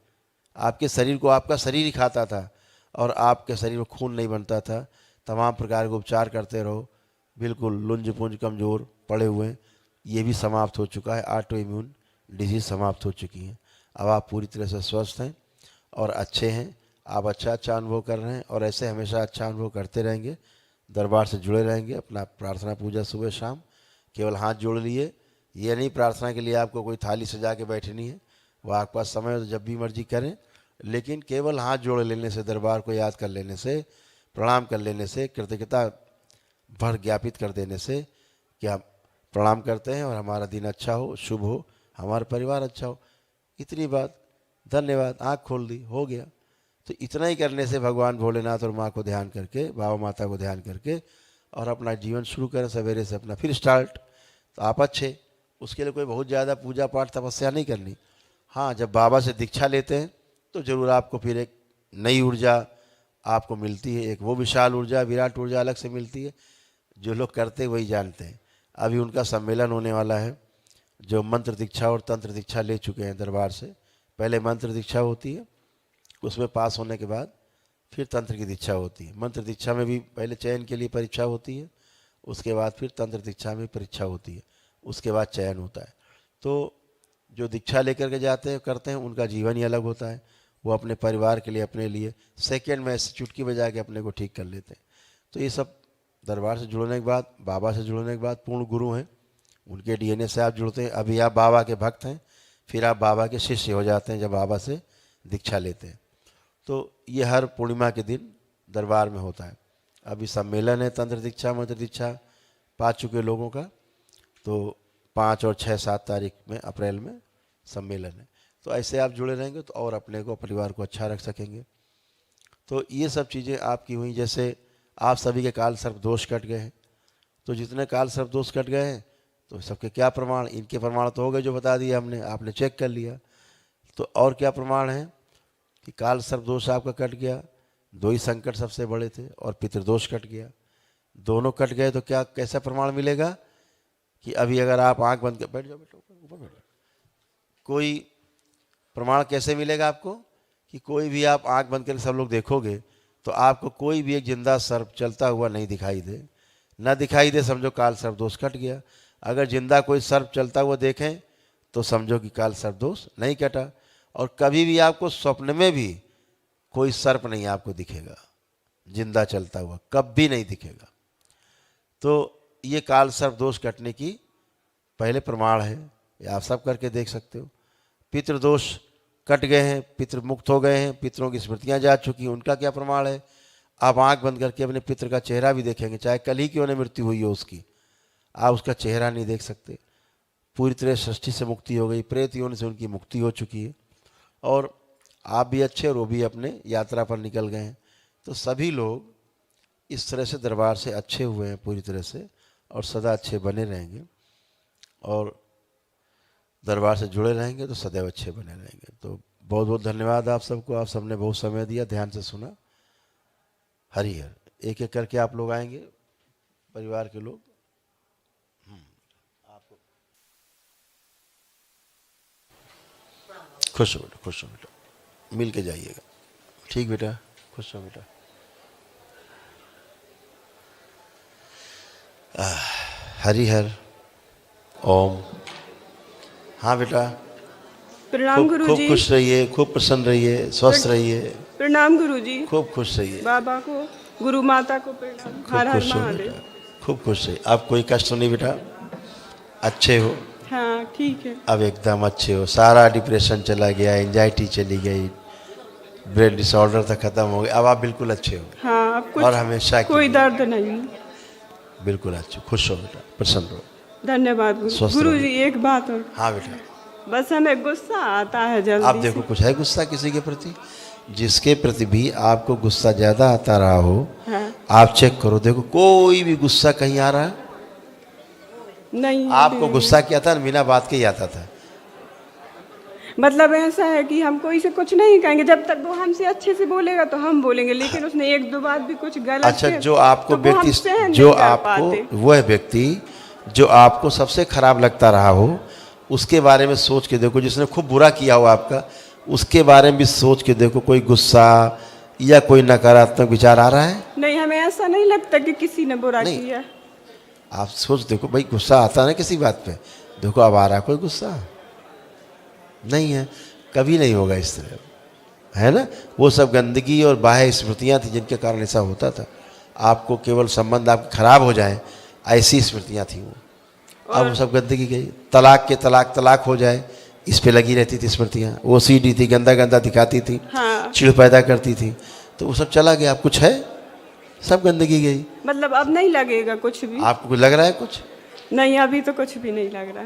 आपके शरीर को आपका शरीर ही खाता था और आपके शरीर में खून नहीं बनता था। तमाम प्रकार के उपचार करते रहो, बिल्कुल लुंज पुंज कमज़ोर पड़े हुए हैं, ये भी समाप्त हो चुका है। ऑटो इम्यून डिजीज़ समाप्त हो चुकी हैं। अब आप पूरी तरह से स्वस्थ हैं और अच्छे हैं। आप अच्छा अनुभव कर रहे हैं और ऐसे हमेशा अच्छा अनुभव करते रहेंगे। दरबार से जुड़े रहेंगे। अपना प्रार्थना पूजा सुबह शाम केवल हाथ जोड़ लिए, ये नहीं प्रार्थना के लिए आपको कोई थाली सजा के बैठनी है, वो आपके पास समय हो तो जब भी मर्जी करें, लेकिन केवल हाथ जोड़ लेने से, दरबार को याद कर लेने से, प्रणाम कर लेने से, कृतज्ञता भर ज्ञापित कर देने से कि हम प्रणाम करते हैं और हमारा दिन अच्छा हो, शुभ हो, हमारा परिवार अच्छा हो। इतनी बात, धन्यवाद, आँख खोल दी, हो गया। तो इतना ही करने से भगवान भोलेनाथ और माँ को ध्यान करके, बाबा माता को ध्यान करके और अपना जीवन शुरू करें सवेरे से अपना, फिर स्टार्ट। तो आप अच्छे, उसके लिए कोई बहुत ज़्यादा पूजा पाठ तपस्या नहीं करनी। हाँ, जब बाबा से दीक्षा लेते हैं तो ज़रूर आपको फिर एक नई ऊर्जा आपको मिलती है, एक वो विशाल ऊर्जा, विराट ऊर्जा अलग से मिलती है। जो लोग करते वही जानते हैं। अभी उनका सम्मेलन होने वाला है, जो मंत्र दीक्षा और तंत्र दीक्षा ले चुके हैं दरबार से। पहले मंत्र दीक्षा होती है, उसमें पास होने के बाद फिर तंत्र की दीक्षा होती है। मंत्र दीक्षा में भी पहले चयन के लिए परीक्षा होती है, उसके बाद फिर तंत्र दीक्षा में परीक्षा होती है, उसके बाद चयन होता है। तो जो दीक्षा लेकर के जाते हैं करते हैं, उनका जीवन ही अलग होता है। वो अपने परिवार के लिए, अपने लिए सेकंड में ऐसे चुटकी बजा के अपने को ठीक कर लेते हैं। तो ये सब दरबार से जुड़ने के बाद, बाबा से जुड़ने के बाद, पूर्ण गुरु हैं, उनके डीएनए से आप जुड़ते हैं। अभी आप बाबा के भक्त हैं, फिर आप बाबा के शिष्य हो जाते हैं जब बाबा से दीक्षा लेते हैं। तो ये हर पूर्णिमा के दिन दरबार में होता है। अभी सम्मेलन है तंत्र दीक्षा मंत्र दीक्षा पा चुके लोगों का, तो 5 और 6, 7 तारीख में अप्रैल में सम्मेलन है। तो ऐसे आप जुड़े रहेंगे तो और अपने को, परिवार को अच्छा रख सकेंगे। तो ये सब चीज़ें आपकी हुई। जैसे आप सभी के काल सर्प दोष कट गए हैं, तो जितने काल सर्प दोष कट गए हैं तो सबके क्या प्रमाण, इनके प्रमाण तो हो गए जो बता दिए हमने, आपने चेक कर लिया। तो और क्या प्रमाण है कि काल सर्प दोष आपका कट गया। 2 ही संकट सबसे बड़े थे और पितृदोष कट गया, दोनों कट गए। तो क्या कैसा प्रमाण मिलेगा कि अभी अगर आप आंख बंद कर बैठ जाओ, बेटा ऊपर बैठ, कोई प्रमाण कैसे मिलेगा आपको कि कोई भी आप आंख बंद करके सब लोग देखोगे तो आपको कोई भी एक जिंदा सर्प चलता हुआ नहीं दिखाई दे, ना दिखाई दे, समझो काल सर्प दोष कट गया। अगर जिंदा कोई सर्प चलता हुआ देखें तो समझो कि काल सर्प दोष नहीं कटा। और कभी भी आपको स्वप्न में भी कोई सर्प नहीं आपको दिखेगा जिंदा चलता हुआ, कभी नहीं दिखेगा। तो ये काल सर्प दोष कटने की पहले प्रमाण है, ये आप सब करके देख सकते हो। पितृदोष कट गए हैं, पितृ मुक्त हो गए हैं, पितरों की स्मृतियां जा चुकी, उनका क्या प्रमाण है। आप आंख बंद करके अपने पितृ का चेहरा भी देखेंगे, चाहे कल ही क्यों न मृत्यु हुई हो उसकी, आप उसका चेहरा नहीं देख सकते। पूरी तरह सृष्टि से मुक्ति हो गई, प्रेत योनि से उनकी मुक्ति हो चुकी है और आप भी अच्छे और वो भी अपने यात्रा पर निकल गए हैं। तो सभी लोग इस तरह से दरबार से अच्छे हुए हैं पूरी तरह से और सदा अच्छे बने रहेंगे और दरबार से जुड़े रहेंगे तो सदैव अच्छे बने रहेंगे। तो बहुत बहुत धन्यवाद आप सबको, आप सबने बहुत समय दिया, ध्यान से सुना। हरि हर। एक एक करके आप लोग आएंगे, परिवार के लोग। आपको खुश हो बेटा, खुश हो बेटा, मिल के जाइएगा। ठीक बेटा, खुश हो बेटा। हरि हर ओम। हाँ बेटा, प्रणाम गुरुजी। खूब खुश रहिए, खूब प्रसन्न रहिए, स्वस्थ रहिए। प्रणाम गुरुजी। खूब खुश रहिए। बाबा को, गुरु माता को प्रणाम। हर हर महादेव। खूब खुश रहिए। अब कोई कष्ट नहीं बेटा, अच्छे हो। हाँ ठीक है। अब एकदम अच्छे हो, सारा डिप्रेशन चला गया, एंजाइटी चली गई, ब्रेन डिसऑर्डर तक खत्म हो गया। अब आप बिल्कुल अच्छे हो। हाँ अब कुछ और हमेशा कोई दर्द नहीं। बिल्कुल अच्छे, खुश हो बेटा, प्रसन्न हो। धन्यवाद गुरुजी। एक बात और। हाँ बेटा, बस हमें गुस्सा आता है जल्दी। आप देखो कुछ है गुस्सा किसी के प्रति, जिसके प्रति भी आपको गुस्सा ज्यादा आता रहा हो, हाँ। आप चेक करो, देखो कोई भी गुस्सा कहीं आ रहा है नहीं। आपको गुस्सा क्या था, बिना बात के ही आता था। मतलब ऐसा है कि हम कोई से कुछ नहीं कहेंगे, जब तक वो हमसे अच्छे से बोलेगा तो हम बोलेंगे, लेकिन उसने एक दो बात भी कुछ गलत अच्छा, जो आपको तो व्यक्ति, जो आपको वह व्यक्ति जो आपको सबसे खराब लगता रहा हो उसके बारे में सोच के देखो, जिसने खूब बुरा किया हो आपका, उसके बारे में भी सोच के देखो, कोई गुस्सा या कोई नकारात्मक विचार आ रहा है? नहीं, हमें ऐसा नहीं लगता कि किसी ने बुरा किया। आप सोच देखो भाई, गुस्सा आता ना किसी बात पे, देखो अब आ रहा कोई गुस्सा नहीं है, कभी नहीं होगा इस तरह, है ना। वो सब गंदगी और बाह्य स्मृतियाँ थी जिनके कारण ऐसा होता था। आपको केवल संबंध आपके खराब हो जाए ऐसी स्मृतियाँ थी वो, अब वो सब गंदगी गई। तलाक के तलाक हो जाए इस पे लगी रहती थी स्मृतियाँ, वो सीधी थी, गंदा गंदा दिखाती थी, हाँ। चिढ़ पैदा करती थी, तो वो सब चला गया। अब कुछ है, सब गंदगी गई। मतलब अब नहीं लगेगा कुछ भी। आपको कुछ लग रहा है कुछ? नहीं, अभी तो कुछ भी नहीं लग रहा।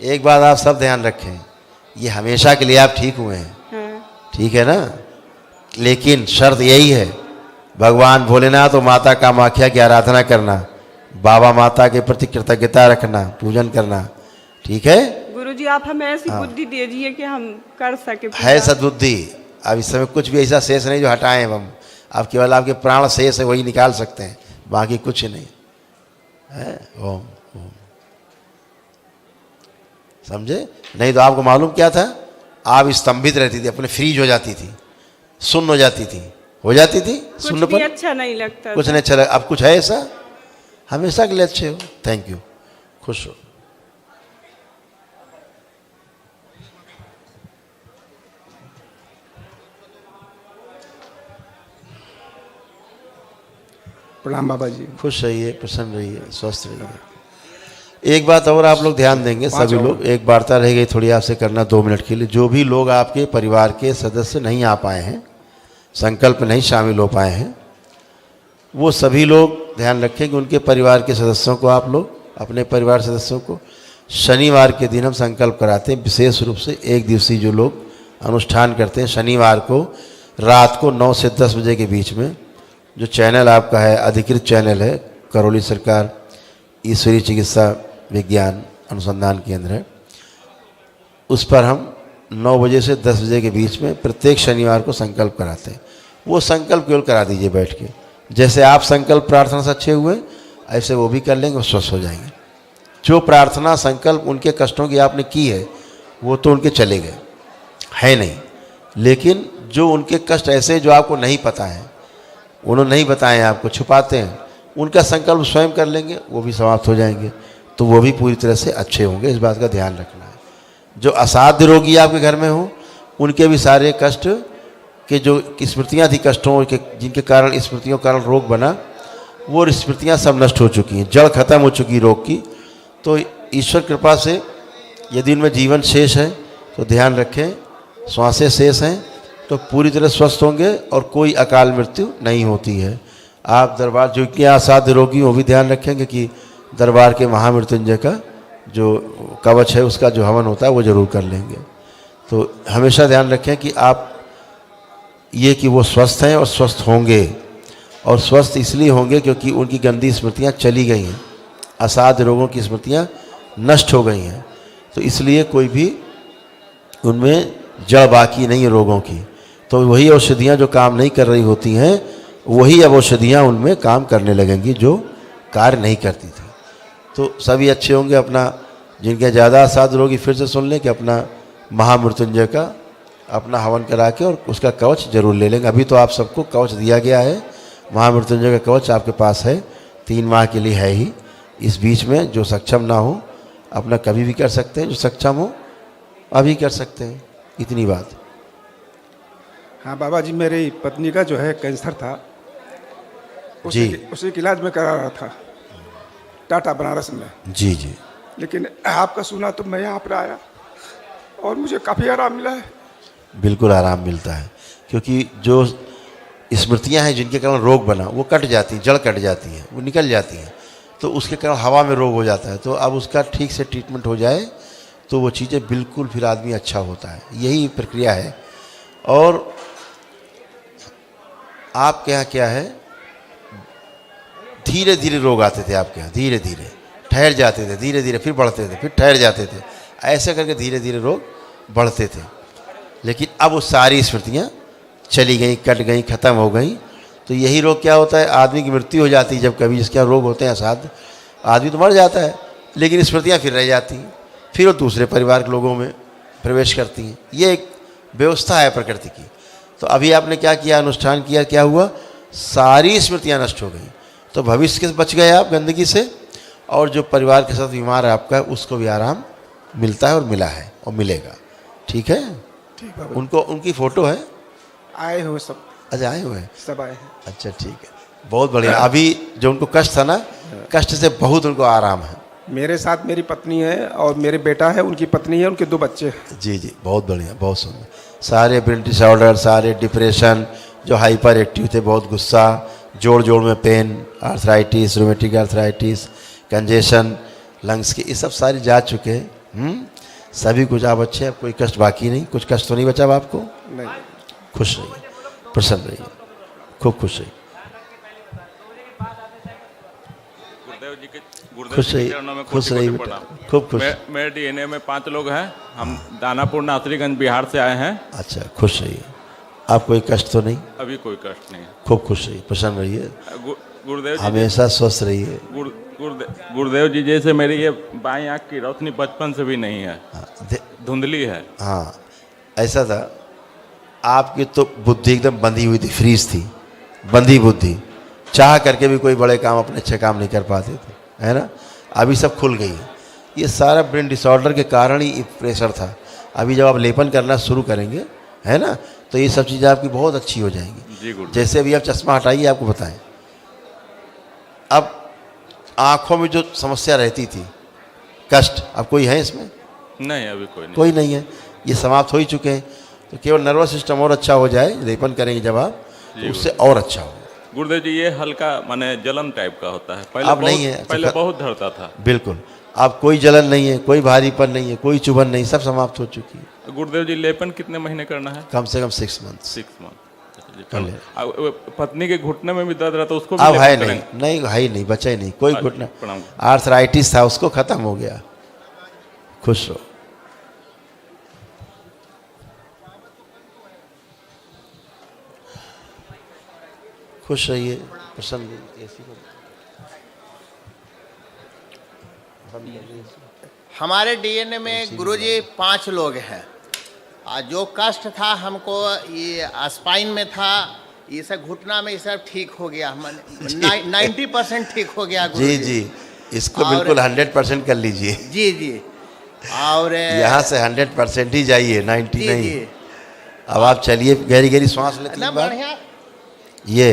एक बात आप सब ध्यान रखें, ये हमेशा के लिए आप ठीक हुए हैं, हाँ। ठीक है ना? लेकिन शर्त यही है, भगवान भोलेनाथ और माता कामाख्या की आराधना करना, बाबा माता के प्रति कृतज्ञता रखना, पूजन करना, ठीक है? गुरुजी आप हमें ऐसी बुद्धि दीजिए कि हम कर सके। है सद्बुद्धि। अब इस समय कुछ भी ऐसा शेष नहीं जो हटाएं हम। अब केवल आपके प्राण शेष है, वही निकाल सकते हैं, बाकी कुछ नहीं है। ओम ओम, समझे? नहीं तो आपको मालूम क्या था, आप स्तंभित रहती थी, अपने फ्रीज हो जाती थी, सुन्न हो जाती थी, सुन्न पर अच्छा नहीं लगता, कुछ नहीं अच्छा लगा। अब कुछ है ऐसा? हमेशा के लिए अच्छे हो। थैंक यू, खुश हो। प्रणाम बाबा जी। खुश रहिए, प्रसन्न रहिए, स्वस्थ रहिए। एक बात और आप लोग ध्यान देंगे, सभी लोग, एक वार्ता रह गई थोड़ी आपसे करना 2 मिनट के लिए। जो भी लोग आपके परिवार के सदस्य नहीं आ पाए हैं, संकल्प नहीं शामिल हो पाए हैं, वो सभी लोग ध्यान रखें कि उनके परिवार के सदस्यों को, आप लोग अपने परिवार सदस्यों को शनिवार के दिन हम संकल्प कराते हैं। विशेष रूप से एक दिवसीय जो लोग अनुष्ठान करते हैं, शनिवार को रात को 9 से 10 बजे के बीच में, जो चैनल आपका है, अधिकृत चैनल है, करौली सरकार ईश्वरीय चिकित्सा विज्ञान अनुसंधान केंद्र है, उस पर हम 9 बजे से 10 बजे के बीच में प्रत्येक शनिवार को संकल्प कराते हैं। वो संकल्प केवल करा दीजिए बैठ के। जैसे आप संकल्प प्रार्थना से अच्छे हुए, ऐसे वो भी कर लेंगे और स्वस्थ हो जाएंगे। जो प्रार्थना संकल्प उनके कष्टों की आपने की है, वो तो उनके चले गए, है नहीं। लेकिन जो उनके कष्ट ऐसे जो आपको नहीं पता है, उन्होंने नहीं बताए हैं, आपको छुपाते हैं, उनका संकल्प स्वयं कर लेंगे, वो भी समाप्त हो जाएंगे, तो वो भी पूरी तरह से अच्छे होंगे। इस बात का ध्यान रखना है। जो असाध्य रोगी आपके घर में हो, उनके भी सारे कष्ट के जो स्मृतियाँ थी कष्टों के, जिनके कारण स्मृतियों कारण रोग बना, वो स्मृतियाँ सब नष्ट हो चुकी हैं, जड़ खत्म हो चुकी रोग की। तो ईश्वर कृपा से यदि उनमें जीवन शेष है तो ध्यान रखें, श्वासें शेष हैं तो पूरी तरह स्वस्थ होंगे और कोई अकाल मृत्यु नहीं होती है। आप दरबार, जो कि असाध्य रोगी वो भी ध्यान रखेंगे कि दरबार के महामृत्युंजय का जो कवच है, उसका जो हवन होता है वो जरूर कर लेंगे। तो हमेशा ध्यान रखें कि आप ये कि वो स्वस्थ हैं और स्वस्थ होंगे, और स्वस्थ इसलिए होंगे क्योंकि उनकी गंदी स्मृतियाँ चली गई हैं, असाध्य रोगों की स्मृतियाँ नष्ट हो गई हैं। तो इसलिए कोई भी उनमें जड़ बाकी नहीं है रोगों की। तो वही औषधियाँ जो काम नहीं कर रही होती हैं, वही अब औषधियाँ उनमें काम करने लगेंगी जो कार्य नहीं करती थी। तो सभी अच्छे होंगे। अपना जिनके ज़्यादा असाध्य रोगी फिर से सुन लें कि अपना महामृत्युंजय का अपना हवन करा के और उसका कवच जरूर ले लेंगे। अभी तो आप सबको कवच दिया गया है, महामृत्युंजय का कवच आपके पास है, 3 माह के लिए है ही। इस बीच में जो सक्षम ना हो अपना कभी भी कर सकते हैं, जो सक्षम हो अभी कर सकते हैं, इतनी बात। हाँ बाबा जी, मेरी पत्नी का जो है कैंसर था, उसी के इलाज में करा रहा था टाटा बनारस में। जी जी। लेकिन आपका सुना तो मैं यहाँ पर आया और मुझे काफ़ी आराम मिला है। बिल्कुल आराम मिलता है, क्योंकि जो स्मृतियाँ हैं जिनके कारण रोग बना वो कट जाती, जड़ कट जाती है, वो निकल जाती हैं, तो उसके कारण हवा में रोग हो जाता है। तो अब उसका ठीक से ट्रीटमेंट हो जाए तो वो चीज़ें बिल्कुल फिर आदमी अच्छा होता है, यही प्रक्रिया है। और आपके यहाँ क्या है, धीरे धीरे रोग आते थे आपके यहाँ, धीरे धीरे ठहर जाते थे, धीरे धीरे फिर बढ़ते थे, फिर ठहर जाते थे, ऐसे करके धीरे धीरे रोग बढ़ते थे। लेकिन अब वो सारी स्मृतियाँ चली गई, कट गई, ख़त्म हो गई। तो यही रोग क्या होता है, आदमी की मृत्यु हो जाती है जब कभी, जिसके रोग होते हैं असाध्य, आदमी तो मर जाता है लेकिन स्मृतियाँ फिर रह जाती हैं, फिर वो दूसरे परिवार के लोगों में प्रवेश करती हैं। ये एक व्यवस्था है प्रकृति की। तो अभी आपने क्या किया, अनुष्ठान किया, क्या हुआ, सारी स्मृतियाँ नष्ट हो गई। तो भविष्य के बच गए आप गंदगी से, और जो परिवार के साथ बीमार है आपका, उसको भी आराम मिलता है और मिला है और मिलेगा। ठीक है, ठीक है। उनको, उनकी फ़ोटो है, आए हुए सब। अच्छा आए हुए हैं, सब आए हैं। अच्छा ठीक है, बहुत बढ़िया। अभी जो उनको कष्ट था ना, कष्ट से बहुत उनको आराम है। मेरे साथ मेरी पत्नी है और मेरे बेटा है, उनकी पत्नी है, उनके 2 बच्चे हैं। जी जी, बहुत बढ़िया, बहुत सुंदर। सारे ब्रेन डिसऑर्डर, सारे डिप्रेशन, जो हाइपर एक्टिव थे, बहुत गुस्सा, जोड़ जोड़ में pain, arthritis, rheumatic arthritis, congestion, lungs की, ये सब सारी जा चुके हैं। सभी कुछ आप अच्छे हैं, कोई कष्ट बाकी नहीं, कुछ कष्ट तो नहीं बचा अब आपको। नहीं। खुश रहिए, प्रसन्न रहिए, खूब खुश रहिए, गुरुदेव जी के खुश रहिए, चरणों में खुश कोटि रहिए कोटि बेटा, प्रणाम। खूब खुश। मेरे डीएनए में 5 लोग हैं। हम दानापुर नासरीगंज बिहार से आए हैं। अच्छा, खुश रहिए, आप कोई कष्ट तो नहीं, अभी कोई कष्ट नहीं है। खूब खुश रहिए, प्रसन्न रहिए, गुरुदेव जी हमेशा स्वस्थ रहिए। गुरुदेव जी जैसे मेरी ये बाईं आँख की रोशनी बचपन से भी नहीं है, धुंधली है। हाँ, ऐसा था, आपकी तो बुद्धि एकदम बंधी हुई थी, फ्रीज थी, बंधी बुद्धि, चाह करके भी कोई बड़े काम, अपने अच्छे काम नहीं कर पाते थे, है ना। अभी सब खुल गई है। ये सारा ब्रेन डिसऑर्डर के कारण ही प्रेशर था। अभी जब आप लेपन करना शुरू करेंगे, है ना, तो ये सब चीज़ें आपकी बहुत अच्छी हो जाएंगी। जी गुरुदेव। जैसे अभी आप चश्मा हटाइए, आपको बताएं, अब आँखों में जो समस्या रहती थी, कष्ट, अब कोई है इसमें? नहीं, अभी कोई नहीं। कोई नहीं है, ये समाप्त हो ही चुके हैं। तो केवल नर्वस सिस्टम और अच्छा हो जाए, लेपन करेंगे जब आप, तो उससे और अच्छा हो। गुरुदेव जी ये हल्का माने जलन टाइप का होता है, अब नहीं है, पहले बहुत धरता था। बिल्कुल, अब कोई जलन नहीं है, कोई भारीपन नहीं है, कोई चुभन नहीं, सब समाप्त हो चुकी है। गुरुदेव जी लेपन कितने महीने करना है? कम से कम 6 मंथ। 6 मंथ। कर ले। पत्नी के घुटने में भी दर्द रहता, उसको भी अब है लेपन नहीं, करेंगे? नहीं है ही नहीं, बचा ही नहीं कोई अच्छा, घुटना। प्रणाम। आर्थराइटिस था, उसको खत्म हो गया। खुश रहो, खुश रहिए, प्रसन्न रहिए। ऐसी बात। बंद कर दीजिए। हमारे डीएनए में गुरुजी 5 लोग हैं। जो कष्ट था हमको ये स्पाइन में था, ये सब घुटना में, ये सब ठीक हो गया। 90% ठीक हो गया जी गुरुजी। जी, इसको और- बिल्कुल 100% कर लीजिए। जी जी। और यहाँ से 100% ही जाइए, 90 जी नहीं। जी। अब आप चलिए, गहरी गहरी सांस लेते ना हैं बार। बढ़िया। ये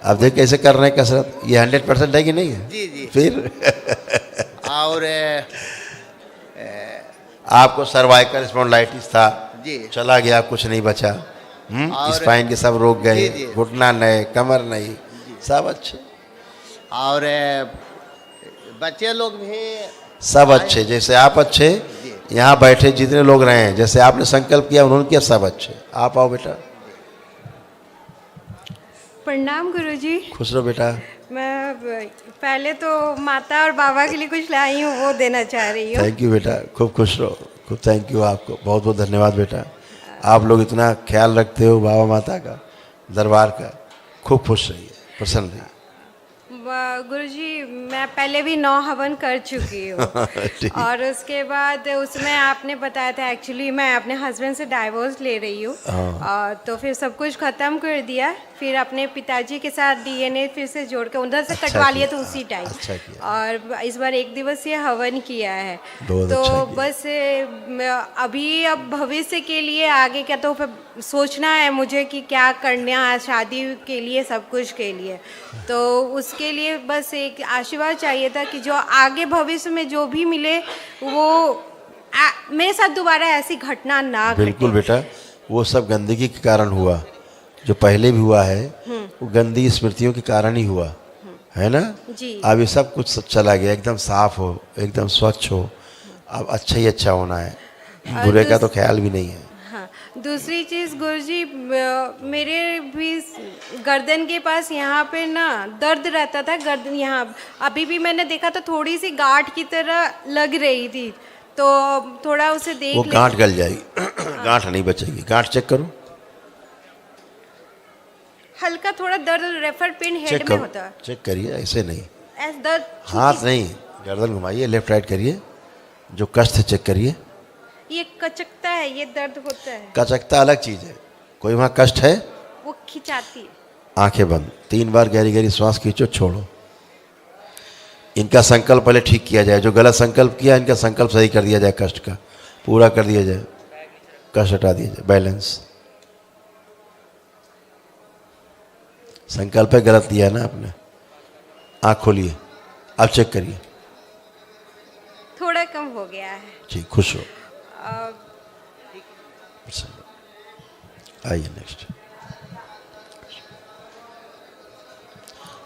आप देख कैसे कर रहे हैं कसरत, ये 100% है कि नहीं है? जी जी। फिर और आपको सर्वाइकल स्पॉन्डिलाइटिस था, जी। चला गया, कुछ नहीं बचा। और- स्पाइन के सब रोग गए, जी, जी। घुटना नए, कमर नहीं, सब अच्छे, और बच्चे लोग भी सब अच्छे। जैसे आप अच्छे, यहाँ बैठे जितने लोग रहे हैं, जैसे आपने संकल्प किया उन्होंने किया, सब अच्छे। आप आओ बेटा, प्रणाम गुरुजी। खुश रहो बेटा। मैं पहले तो माता और बाबा के लिए कुछ लाई हूँ, वो देना चाह रही हूँ। थैंक यू बेटा, खूब खुश रहो, खूब थैंक यू आपको, बहुत बहुत धन्यवाद बेटा। आप लोग इतना ख्याल रखते हो बाबा माता का, दरबार का, खूब खुश रहिए, प्रसन्न रहिए। गुरुजी मैं पहले भी 9 हवन कर चुकी हूँ। ठीक। और उसके बाद उसमें आपने बताया था, एक्चुअली मैं अपने हस्बैंड से डाइवोर्स ले रही हूँ। तो फिर सब कुछ ख़त्म कर दिया, फिर अपने पिताजी के साथ डीएनए फिर से जोड़ के उधर से अच्छा कटवा लिया किया, था उसी टाइम। अच्छा किया। और इस बार 1 दिवसीय हवन किया है। बहुत तो अच्छा किया। बस अभी अब भविष्य के लिए आगे क्या, तो फिर सोचना है मुझे कि क्या करना है शादी के लिए, सब कुछ के लिए। तो उसके लिए बस एक आशीर्वाद चाहिए था कि जो आगे भविष्य में जो भी मिले वो मेरे साथ दोबारा ऐसी घटना ना घटे। बिल्कुल बेटा, वो सब गंदगी के कारण हुआ, जो पहले भी हुआ है वो गंदी स्मृतियों के कारण ही हुआ है ना। जी। अब ये सब कुछ चला गया, एकदम साफ हो, एकदम स्वच्छ हो, अब अच्छा ही अच्छा होना है, बुरे का तो ख्याल भी नहीं है। हाँ, दूसरी चीज़ गुरुजी, मेरे भी गर्दन के पास यहाँ पे ना दर्द रहता था, गर्दन यहाँ अभी भी मैंने देखा तो थोड़ी सी गांठ की तरह लग रही थी, तो थोड़ा उसे देख वो ले। गांठ गल जाएगी, गांठ नहीं बचेगी। गांठ चेक करो, हल्का थोड़ा दर्द रेफर पेन चेक हेड में करो, होता है, चेक करिए, ऐसे नहीं, ऐसा दर्द हाथ नहीं, गर्दन घुमाइए, लेफ्ट राइट करिए, जो कष्ट है चेक करिए। ये कचकता है, ये दर्द होता है, कचकता अलग चीज़ है, कोई वहाँ कष्ट है, वो खिंचाती है। आंखें बंद, 3 बार गहरी गहरी श्वास खींचो, छोड़ो। इनका संकल्प पहले ठीक किया जाए, जो गलत संकल्प किया इनका संकल्प सही कर दिया जाए, कष्ट का पूरा कर दिया जाए, कष्ट हटा दिया जाए, बैलेंस। संकल्प है गलत दिया ना आपने। आँख खोलिए, अब चेक करिए, थोड़ा कम हो गया है। जी, खुश हो। अ, आइए नेक्स्ट।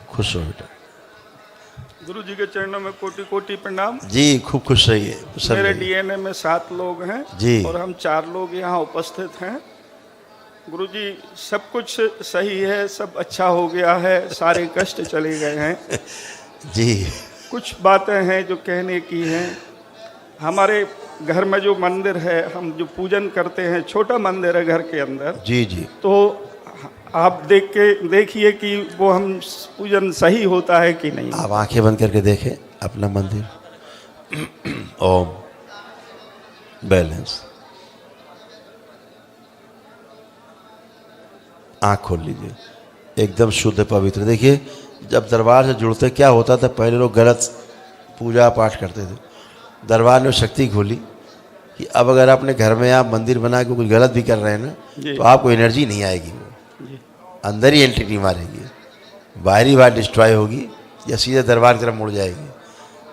खुश हो बेटा। गुरु जी के चरणों में कोटि कोटि प्रणाम। जी खूब खुश रहिए, कुशल मेरे रहिए। डीएनए में 7 लोग हैं जी। और हम 4 लोग यहाँ उपस्थित हैं। गुरु जी सब कुछ सही है, सब अच्छा हो गया है, सारे कष्ट चले गए हैं। जी कुछ बातें हैं जो कहने की हैं। हमारे घर में जो मंदिर है, हम जो पूजन करते हैं, छोटा मंदिर है घर के अंदर, जी जी तो आप देखिए कि वो हम पूजन सही होता है कि नहीं। आप आंखें बंद करके देखें अपना मंदिर। ओम बैलेंस। आंख खोल लीजिए, एकदम शुद्ध पवित्र। देखिए जब दरबार से जुड़ते क्या होता था, पहले लोग गलत पूजा पाठ करते थे। दरबार ने शक्ति खोली कि अब अगर अपने घर में आप मंदिर बना के कुछ गलत भी कर रहे हैं ना, तो आपको एनर्जी नहीं आएगी, वो अंदर ही एंटिटी मारेगी, बाहरी बात डिस्ट्रॉय होगी या सीधे दरबार की तरफ मुड़ जाएगी,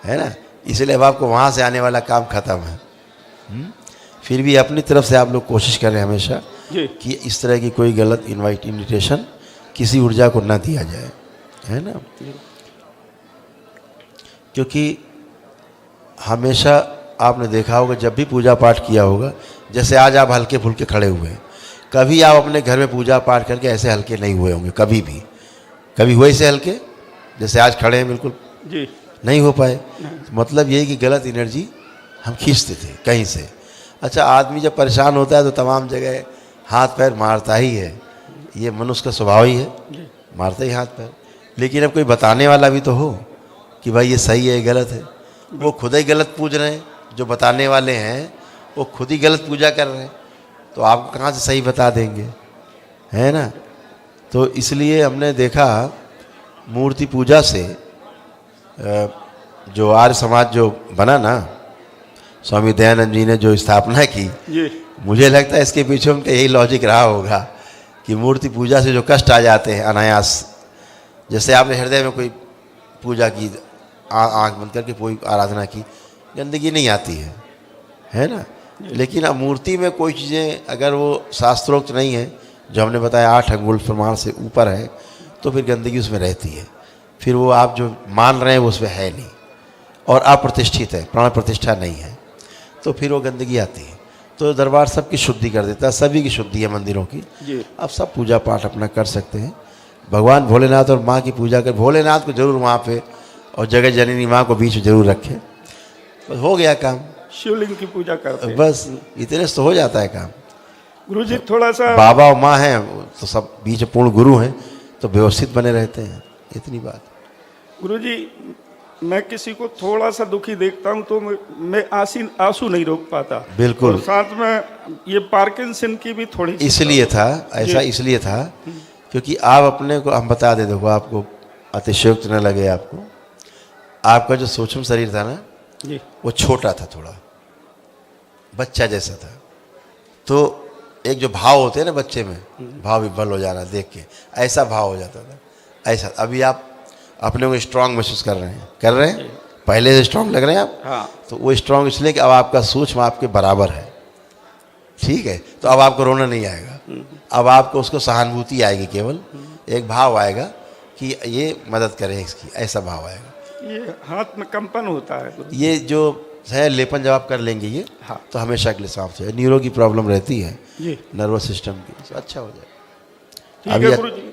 है ना। इसलिए अब आपको वहाँ से आने वाला काम खत्म है। फिर भी अपनी तरफ से आप लोग कोशिश करें हमेशा कि इस तरह की कोई गलत इन्विटेशन किसी ऊर्जा को ना दिया जाए, है ना। क्योंकि हमेशा आपने देखा होगा जब भी पूजा पाठ किया होगा, जैसे आज आप हल्के फुल्के खड़े हुए हैं, कभी आप अपने घर में पूजा पाठ करके ऐसे हल्के नहीं हुए होंगे, कभी भी। कभी हुए ऐसे हल्के जैसे आज खड़े हैं, बिल्कुल जी नहीं हो पाए। तो मतलब ये कि गलत एनर्जी हम खींचते थे कहीं से। अच्छा, आदमी जब परेशान होता है तो तमाम जगह हाथ पैर मारता ही है, ये मनुष्य का स्वभाव ही है, मारता ही हाथ पैर। लेकिन अब कोई बताने वाला भी तो हो कि भाई ये सही है, गलत है। वो खुद ही गलत पूज रहे हैं, जो बताने वाले हैं वो खुद ही गलत पूजा कर रहे हैं, तो आपको कहाँ से सही बता देंगे, है ना। तो इसलिए हमने देखा मूर्ति पूजा से जो आर्य समाज जो बना ना, स्वामी दयानंद जी ने जो स्थापना की, मुझे लगता है इसके पीछे उनका यही लॉजिक रहा होगा कि मूर्ति पूजा से जो कष्ट आ जाते हैं अनायास, जैसे आपने हृदय में कोई पूजा की, आँख बंद करके कोई आराधना की, गंदगी नहीं आती है ना। लेकिन अब मूर्ति में कोई चीज़ें अगर वो शास्त्रोक्त नहीं है, जो हमने बताया 8 अंगुल प्रमाण से ऊपर है, तो फिर गंदगी उसमें रहती है। फिर वो आप जो मान रहे हैं वो उसमें है नहीं और अप्रतिष्ठित है, प्राण प्रतिष्ठा नहीं है, तो फिर वो गंदगी आती है। तो दरबार सबकी शुद्धि कर देता है, सभी की शुद्धि है मंदिरों की। अब सब पूजा पाठ अपना कर सकते हैं। भगवान भोलेनाथ और माँ की पूजा कर, भोलेनाथ को जरूर वहाँ पे और जगत जननी माँ को बीच में जरूर रखें, बस हो गया काम। शिवलिंग की पूजा करते हैं। बस इतने से तो हो जाता है काम। गुरुजी थोड़ा सा बाबा और माँ हैं तो सब बीच में पूर्ण गुरु हैं, तो व्यवस्थित बने रहते हैं, इतनी बात। गुरुजी मैं किसी को थोड़ा सा दुखी देखता हूँ तो मैं आंसू नहीं रोक पाता। बिल्कुल। और साथ में ये पार्किंसन की भी थोड़ी इसलिए था ऐसा, इसलिए था क्योंकि आप अपने को, हम बता दें, देखो आपको अतिशयोक्त न लगे आपको, आपका जो सूक्ष्म शरीर था ना जी, वो छोटा था, थोड़ा बच्चा जैसा था। तो एक जो भाव होते हैं ना बच्चे में, भाव विभल हो जाना देख के, ऐसा भाव हो जाता था, ऐसा। अभी आप अपने को स्ट्रांग महसूस कर रहे हैं पहले से स्ट्रांग लग रहे हैं आप। हाँ। तो वो स्ट्रांग इसलिए कि अब आपका सूक्ष्म आपके बराबर है, ठीक है। तो अब आपको रोना नहीं आएगा, अब आपको उसको सहानुभूति आएगी, केवल एक भाव आएगा कि ये मदद करे इसकी, ऐसा भाव आएगा। ये हाथ में कंपन होता है। ये जो है लेपन जब आप कर लेंगे ये, हाँ। तो हमेशा के लिए साफ है। न्यूरो की प्रॉब्लम रहती है जी, नर्वस सिस्टम की, तो अच्छा हो जाए। ठीक है गुरुजी।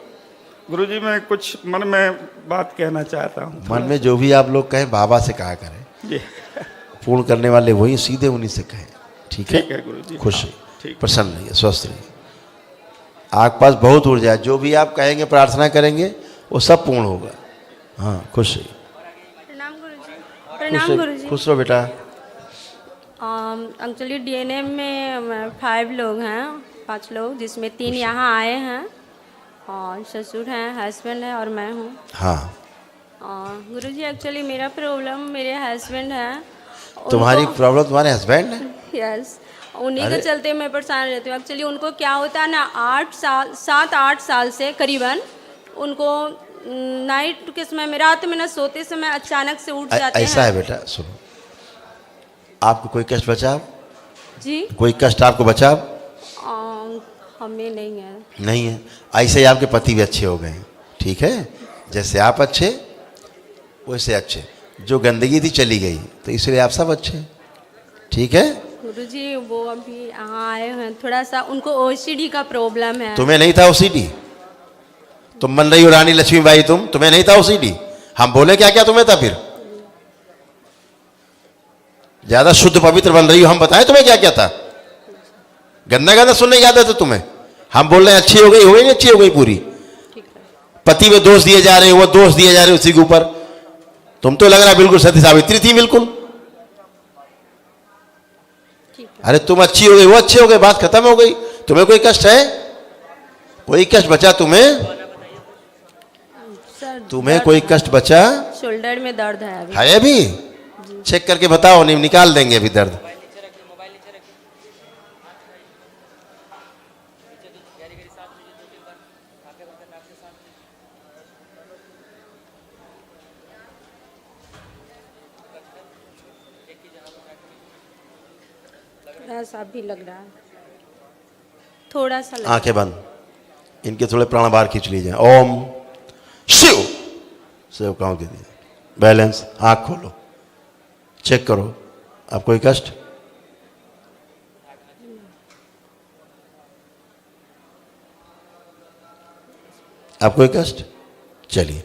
गुरुजी मैं कुछ मन में बात कहना चाहता हूँ। मन में जो भी आप लोग कहें बाबा से कहा करें, जी, पूर्ण करने वाले वही, सीधे उन्हीं से कहें, ठीक है। ठीक है गुरुजी। खुश हाँ, रहिए, प्रसन्न रहिए, स्वस्थ रहिए। आपके पास बहुत ऊर्जा है, जो भी आप कहेंगे प्रार्थना करेंगे वो सब पूर्ण होगा। हाँ, खुश रहिए। प्रणाम गुरुजी। प्रणाम गुरुजी। खुश रहो बेटा। एक्चुअली डीएनए में 5 लोग हैं, 5 लोग, जिसमें 3 यहाँ आए हैं और ससुर हैं, हस्बैंड है और मैं हूँ। हाँ, गुरुजी एक्चुअली मेरा प्रॉब्लम मेरे हस्बैंड है। तुम्हारी प्रॉब्लम तुम्हारे हस्बैंड है? यस, उन्हीं के चलते मैं परेशान रहती हूँ। एक्चुअली उनको क्या होता है ना, 7-8 साल से करीबन उनको नाइट के समय में, रात में ना सोते समय अचानक से उठ जाते हैं। ऐसा है बेटा, सुनो, आपको कोई कष्ट बचा? जी, कोई कष्ट आपको बचा? हमें नहीं है। नहीं है। ऐसे ही आपके पति भी अच्छे हो गए, ठीक है। जैसे आप अच्छे वैसे अच्छे, जो गंदगी थी चली गई, तो इसलिए आप सब अच्छे। ठीक है? गुरुजी वो अभी यहाँ आए हैं, थोड़ा सा उनको ओसीडी का प्रॉब्लम है। तुम्हें नहीं था ओसीडी? तुम बन रही हो रानी लक्ष्मीबाई, तुम्हें नहीं था ओसीडी? हम बोले क्या क्या तुम्हें था? फिर ज्यादा शुद्ध पवित्र बन रही हो, हम बताएं तुम्हें क्या क्या था? गंदा गंदा सुनने की आदत है तुम्हें। हम बोल रहे हैं अच्छी हो गई नहीं अच्छी हो गई पूरी? पति में दोष दिए जा रहे हो, वो दोष दिए जा रहे हो उसी के ऊपर। तुम तो लग रहा है बिल्कुल सती सावित्री थी बिल्कुल। अरे तुम अच्छी हो गई, वो अच्छे हो गए, बात खत्म हो गई। तुम्हें कोई कष्ट है? कोई कष्ट बचा तुम्हें? सर तुम्हें कोई कष्ट बचा शोल्डर में दर्द है अभी। है? अभी चेक करके बताओ, नहीं निकाल देंगे अभी दर्द। थोड़ा सा भी लग रहा है, थोड़ा सा लग आंखें बंद, इनके थोड़े प्राण बाहर खींच लीजिए। ओम शिव शिव काउंट दीजिए। बैलेंस, आंख खोलो, चेक करो। आप कोई कष्ट? आप कोई कष्ट? चलिए,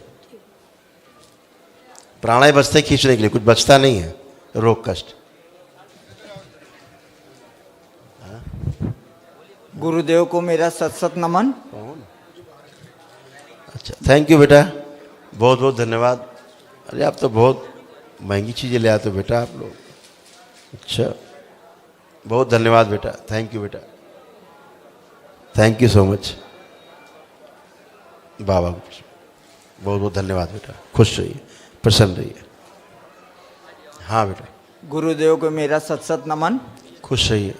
प्राणाएं बचते खींचने के लिए, कुछ बचता नहीं है, रोग कष्ट। गुरुदेव को मेरा सत सत नमन। अच्छा, थैंक यू बेटा, बहुत बहुत धन्यवाद। अरे आप तो बहुत महंगी चीज़ें ले आते हो बेटा आप लोग। अच्छा, बहुत धन्यवाद बेटा, थैंक यू बेटा, थैंक यू सो मच। बाबा बहुत बहुत धन्यवाद बेटा, खुश रहिए, प्रसन्न रहिए। हाँ बेटा। गुरुदेव को मेरा सत सत नमन। खुश रहिए।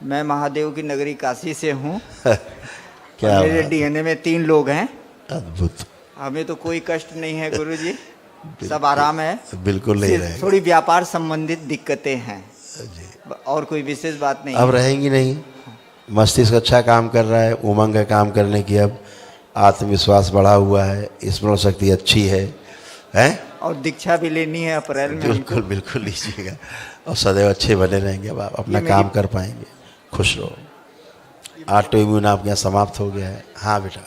मैं महादेव की नगरी काशी से हूँ। क्या मेरे बात। डीएनए में 3 लोग हैं। अद्भुत। हमें तो कोई कष्ट नहीं है गुरुजी, सब आराम है। बिल्कुल नहीं सिर्फ रहेगा। थोड़ी व्यापार संबंधित दिक्कतें हैं, और कोई विशेष बात नहीं अब है। रहेंगी नहीं। मस्तिष्क अच्छा काम कर रहा है, उमंग है काम करने की, अब आत्मविश्वास बढ़ा हुआ है, स्मरण शक्ति अच्छी है, हैं? और दीक्षा भी लेनी है अप्रैल में। बिल्कुल बिल्कुल लीजिएगा, और सदैव अच्छे बने रहेंगे। अब आप अपना ये काम मेरी- कर पाएंगे। खुश रहो। ऑटो इम्यून आपके यहाँ समाप्त हो गया है। हाँ बेटा,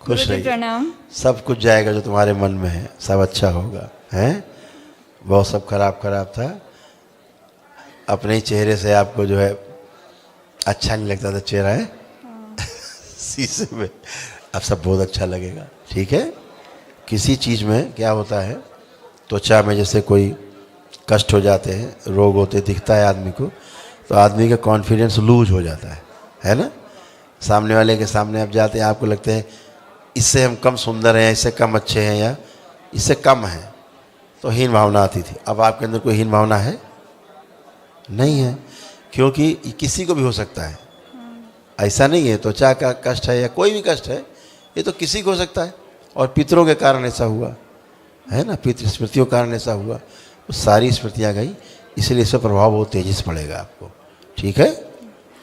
खुश रहिए। प्रणाम। सब कुछ जाएगा जो तुम्हारे मन में है, सब अच्छा होगा। हैं? बहुत सब खराब खराब था, अपने ही चेहरे से आपको जो है अच्छा नहीं लगता था चेहरा, है शीशे में, अब सब बहुत अच्छा लगेगा। ठीक है? किसी चीज़ में क्या होता है, त्वचा में जैसे कोई कष्ट हो जाते हैं, रोग होते, दिखता है आदमी को, तो आदमी का कॉन्फिडेंस लूज हो जाता है ना? सामने वाले के सामने आप जाते हैं, आपको लगता है इससे हम कम सुंदर हैं, इससे कम अच्छे हैं, या इससे कम हैं, तो हीन भावना आती थी। अब आपके अंदर कोई हीन भावना है? नहीं है, क्योंकि ये किसी को भी हो सकता है। ऐसा नहीं है त्वचा का कष्ट है या कोई भी कष्ट है, ये तो किसी को हो सकता है। और पितरों के कारण ऐसा हुआ है ना, पितृ स्मृतियों के कारण ऐसा हुआ, वो सारी स्मृतियाँ गई, इसलिए इसका प्रभाव बहुत तेजी से पड़ेगा आपको। ठीक है?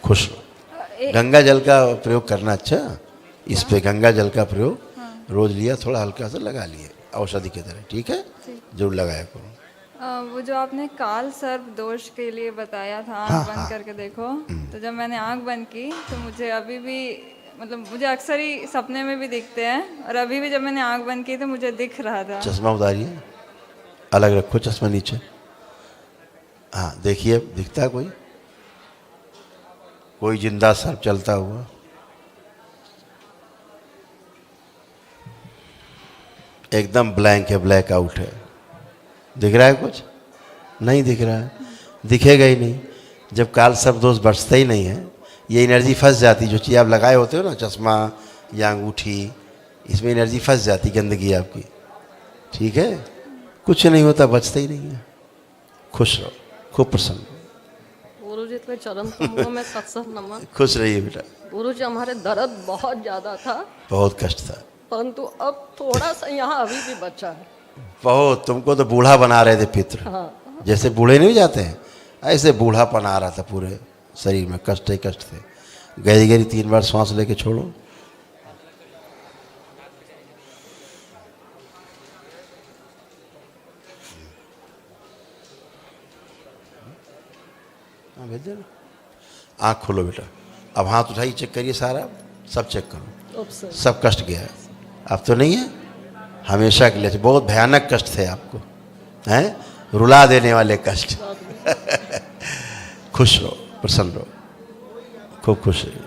खुश रहो। गंगा जल का प्रयोग करना। अच्छा, इस पे गंगा जल का प्रयोग रोज लिया, थोड़ा हल्का सा लगा लिए औषधि की तरह। ठीक है? जरूर लगाया करो। वो जो आपने काल सर्प दोष के लिए बताया था, आँख बंद करके देखो, तो जब मैंने आँख बंद की तो मुझे अभी भी, मतलब मुझे अक्सर ही सपने में भी दिखते हैं, और अभी भी जब मैंने आँख बंद की तो मुझे दिख रहा था। चश्मा उतारिए, अलग रखो चश्मा नीचे। हाँ देखिए, दिखता है कोई जिंदा सर्प चलता हुआ? एकदम ब्लैंक है, ब्लैक आउट है। दिख रहा है कुछ? नहीं दिख रहा है, दिखेगा ही नहीं। जब काल सर्प दोष बचता ही नहीं है, ये एनर्जी फंस जाती, जो चीज़ आप लगाए होते हो ना, चश्मा या अंगूठी, इसमें एनर्जी फंस जाती, गंदगी आपकी। ठीक है? कुछ नहीं होता, बचता ही नहीं है। खुश रहो, खूब प्रसन्न। गुरुजी के चरण कमलों में सत सत नमन। खुश रहिए बेटा। गुरुजी, हमारे दर्द बहुत ज्यादा था, बहुत कष्ट था, परंतु अब थोड़ा सा यहाँ अभी भी बचा है। बहुत। तुमको तो बूढ़ा बना रहे थे पितृ। हाँ। जैसे बूढ़े नहीं जाते हैं, ऐसे बूढ़ापन आ रहा था पूरे शरीर में, कष्ट ही कष्ट थे। गहरी गहरी 3 बार सांस लेके छोड़ो। हाँ भेज देना। आँख खोलो बेटा, अब हाथ उठाइए, चेक करिए सारा, सब चेक करो, सब कष्ट गया है। अब तो नहीं है, हमेशा के लिए। बहुत भयानक कष्ट थे आपको, हैं, रुला देने वाले कष्ट। खुश रहो, प्रसन्न रहो, खूब खुश रहिए।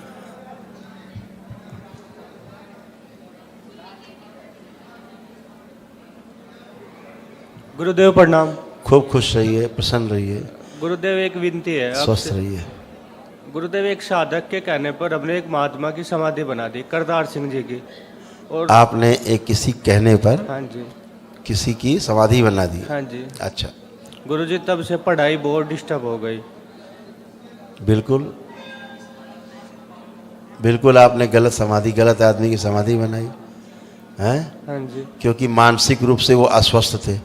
गुरुदेव प्रणाम। खूब खुश रहिए, प्रसन्न रहिए, गुरुदेव एक विनती है स्वस्थ आपसे। रहिए। गुरुदेव एक साधक के कहने पर हमने एक महात्मा की समाधि बना दी, करतार सिंह जी की। और आपने एक किसी कहने पर हाँ जी, किसी की समाधि बना दी? हाँ जी। अच्छा, गुरुजी तब से पढ़ाई बहुत डिस्टर्ब हो गई। बिल्कुल बिल्कुल आपने गलत समाधि, गलत आदमी की समाधि बनाई है, हाँ जी, क्योंकि मानसिक रूप से वो अस्वस्थ थे।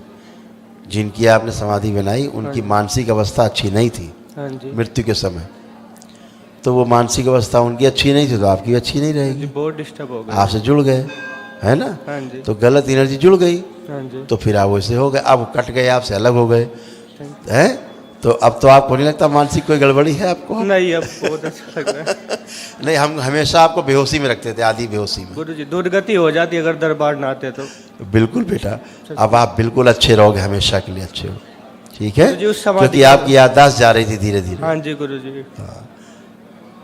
जिनकी आपने समाधि बनाई उनकी मानसिक अवस्था अच्छी नहीं थी हाँ जी, मृत्यु के समय। तो वो मानसिक अवस्था उनकी अच्छी नहीं थी, तो आपकी अच्छी नहीं जी रहेगी। बहुत डिस्टर्ब हो गई। आपसे जुड़ गए, है ना? हाँ जी, तो गलत एनर्जी जुड़ गई, हाँ जी, तो फिर आप वैसे हो गए, अब कट गए, आपसे अलग हो गए, हैं? तो अब तो आपको नहीं लगता मानसिक कोई गड़बड़ी है आपको? नहीं, अब बहुत अच्छा लग रहा है। नहीं, हम हमेशा आपको बेहोशी में रखते थे, आधी बेहोशी में। गुरुजी दुर्गति हो जाती अगर दरबार ना आते तो। बिल्कुल बेटा, अब आप बिल्कुल अच्छे रहोगे, हमेशा के लिए अच्छे हो, ठीक है? गुरुजी, उस समाधि क्योंकि आपकी याददाश्त जा रही थी धीरे धीरे। हाँ जी गुरुजी,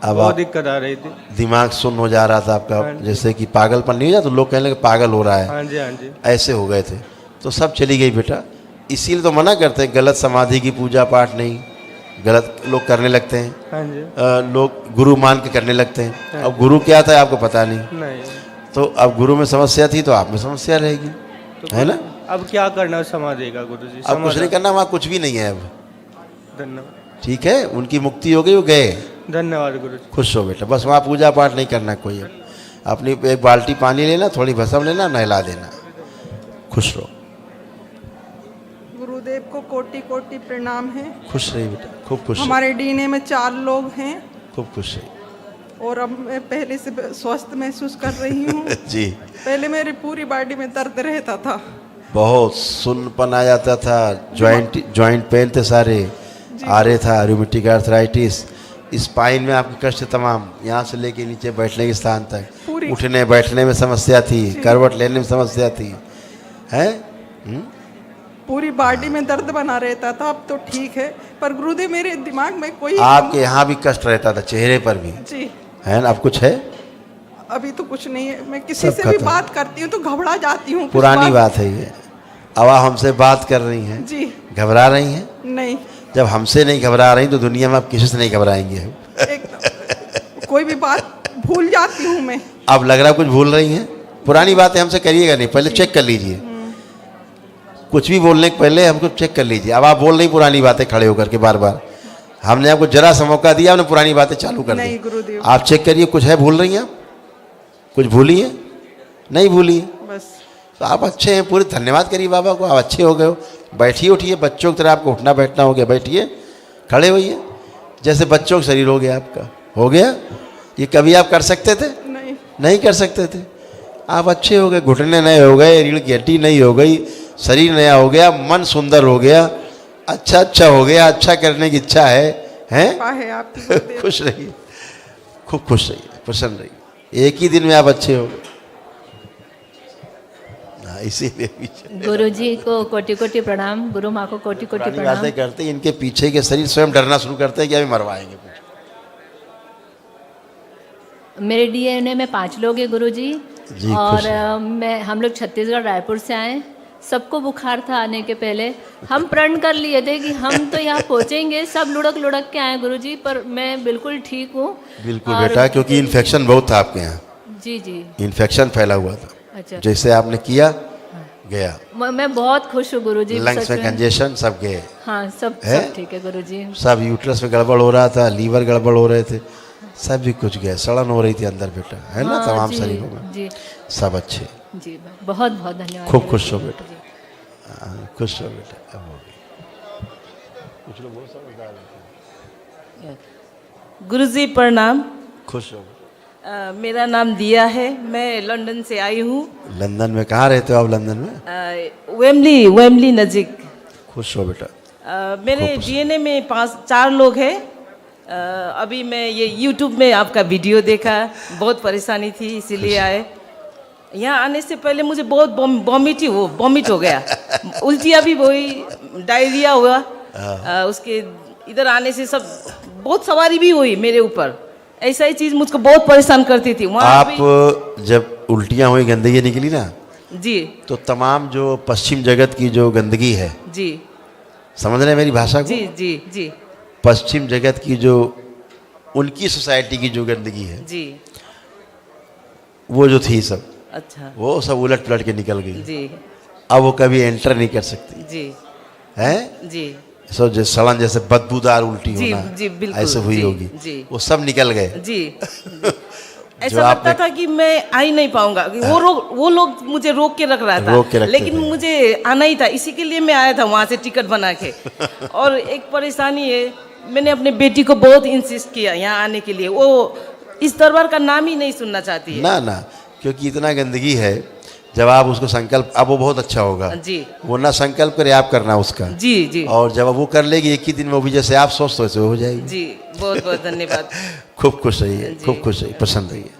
अब बहुत आप दिक्कत आ रही थी। दिमाग सुन्न हो जा रहा था आपका, हाँ जी। जैसे कि पागलपन नहीं हो जाता, तो लोग कहने लगे पागल हो रहा है, हाँ जी, हाँ जी, ऐसे हो गए थे। तो सब चली गई बेटा। इसीलिए तो मना करते हैं, गलत समाधि की पूजा पाठ नहीं, गलत लोग करने लगते हैं। हाँ जी, लोग गुरु मान के करने लगते हैं। अब गुरु क्या था आपको पता नहीं, नहीं तो अब गुरु में समस्या थी तो आप में समस्या रहेगी, तो है ना? अब क्या करना है समाधि का गुरुजी? अब कुछ नहीं करना, वहाँ कुछ भी नहीं है अब, धन्यवाद, ठीक है? उनकी मुक्ति हो गई, वो गए। धन्यवाद गुरुजी। खुश हो बेटा, बस वहाँ पूजा पाठ नहीं करना कोई। अब अपनी एक बाल्टी पानी लेना, थोड़ी भस्म लेना, नहला देना, खुश रहो। गुरुदेव को कोटि कोटि प्रणाम है। खुश रहिए बेटा, खूब खुश रहिए, हमारे डीएनए में 4 लोग हैं खूब खुश रहिए। और अब मैं पहले से स्वस्थ महसूस कर रही हूँ। जी, पहले मेरी पूरी बॉडी में दर्द रहता था, बहुत सुन्नपन आ जाता था, जॉइंट पेन थे सारे, आ रहे था, रूमेटिक आर्थराइटिस, स्पाइन में आपके कष्ट तमाम, यहाँ से लेके नीचे बैठने के स्थान तक, उठने बैठने में समस्या थी, करवट लेने में समस्या थी, है? पूरी बॉडी में दर्द बना रहता था। अब तो ठीक है, पर गुरुदेव मेरे दिमाग में कोई आपके यहाँ भी कष्ट रहता था, चेहरे पर भी, जी है ना? अब कुछ है? अभी तो कुछ नहीं है। मैं किसी सब से भी खत्म। बात करती हूँ तो घबरा जाती हूँ। कुछ पुरानी बात है ये। अब आप हमसे बात कर रही हैं, जी घबरा रही हैं? नहीं, जब हमसे नहीं घबरा रही तो दुनिया में आप किसी से नहीं घबराएंगे। एकदम कोई भी बात भूल जाती हूँ मैं। अब लग रहा है कुछ भूल रही हैं? पुरानी बातें हमसे करिएगा नहीं, पहले चेक कर लीजिए, कुछ भी बोलने के पहले हमको चेक कर लीजिए। अब आप बोल रही पुरानी बातें खड़े होकर के बार बार, हमने आपको जरा सा मौका दिया, आपने पुरानी बातें चालू कर नहीं दी। गुरुदेव, आप चेक करिए, कुछ है भूल रही हैं आप? कुछ भूली है? नहीं भूली है? बस तो आप अच्छे हैं, पूरे धन्यवाद करिए बाबा को, आप अच्छे हो गए हो। बैठिए, उठिए, बच्चों की तरह आपको उठना बैठना हो गया, बैठिए, खड़े होइए, जैसे बच्चों का शरीर हो गया आपका, हो गया। ये कभी आप कर सकते थे? नहीं, नहीं कर सकते थे। आप अच्छे हो गए, घुटने नए हो गए, रीढ़ की हड्डी नई हो गई, शरीर नया हो गया, मन सुंदर हो गया, अच्छा हो गया, अच्छा करने की इच्छा है? आपकी गुरुदेव। खुश रहिए, खूब खुश रहिए, प्रसन्न रहिए, एक ही दिन में आप अच्छे हो गए। इसीलिए गुरुजी को कोटि कोटि प्रणाम, गुरु माँ को कोटि कोटि पुरानी प्रणाम। बातें करते हैं, इनके पीछे के शरीर स्वयं डरना शुरू करते हैं कि अभी मरवाएंगे। मेरे डीएनए में 5 लोग हैं गुरुजी, जी, और खुश हैं। हम लोग छत्तीसगढ़ रायपुर से आए। सबको बुखार था आने के पहले, हम प्रण कर लिए थे कि हम तो यहाँ पहुँचेंगे, सब लुढ़क के आए गुरुजी, पर मैं बिल्कुल ठीक हूँ। बिल्कुल और- बेटा, क्योंकि इन्फेक्शन बहुत था आपके यहाँ, जी जी, इन्फेक्शन फैला हुआ था। अच्छा, जैसे आपने किया गया, मैं बहुत खुश हूँ गुरुजी। लंग्स सच में कंजेशन सब गए, हाँ, सब है? ठीक है गुरुजी। सब यूट्रस में गड़बड़ हो रहा था, लीवर गड़बड़ हो रहे थे, सब भी कुछ गया, सड़न हो रही थी अंदर बेटा, है ना? हाँ, तमाम जी, शरीरों में जी सब अच्छे। जी, बहुत बहुत धन्यवाद। खूब खुश हो बेटा, खुश हो बेटा। अब हो गई। कुछ लोग बहुत समझदार हैं। गुरुजी प्रणाम। खुश हो। मेरा नाम दिया है, मैं लंदन से आई हूँ। लंदन में कहाँ रहते हो आप? लंदन में वेमली नज़दीक। खुश हो बेटा। मेरे डीएनए में 4 लोग हैं, अभी मैं ये YouTube में आपका वीडियो देखा, बहुत परेशानी थी इसीलिए आए। यहाँ आने से पहले मुझे बहुत वॉमिट हो गया, उल्टियाँ भी हुई, डायरिया हुआ। उसके इधर आने से सब बहुत सवारी भी हुई मेरे ऊपर, ऐसा ही चीज़ मुझको बहुत परेशान करती थी। वहाँ आप जब उल्टियाँ हुई, गंदगी निकली ना जी, तो तमाम जो पश्चिम जगत की जो गंदगी है, जी समझ रहे हैं मेरी भाषा को? जी जी जी पश्चिम जगत की जो उनकी सोसाइटी की जो गंदगी है जी, वो जो थी सब, अच्छा वो सब उलट पलट के निकल गई। जी अब वो कभी एंटर नहीं कर सकती जी है। जी सब जो सड़न जैसे बदबूदार उल्टी जी होना जी, बिल्कुल ऐसे हुई जी, होगी, जी वो सब निकल गए। जी ऐसा जो लगता आपने- था कि मैं आ ही नहीं पाऊंगा। वो लोग मुझे रोक के रख रहा रोक के था, रखते लेकिन थे। मुझे आना ही था, इसी के लिए मैं आया था वहाँ से टिकट बना के। और एक परेशानी है, मैंने अपने बेटी को बहुत इंसिस्ट किया यहाँ आने के लिए, वो इस दरबार का नाम ही नहीं सुनना चाहती है। ना ना, क्योंकि इतना गंदगी है, जब आप उसको संकल्प, अब वो बहुत अच्छा होगा जी वो ना संकल्प करे आप करना उसका जी जी, और जब वो कर लेगी एक ही दिन में, वो भी जैसे आप सोचते वैसे हो जाएगी। जी बहुत बहुत धन्यवाद। खूब खुश रहिए, जी। खूब खुश रहिए, प्रसन्न रहिए।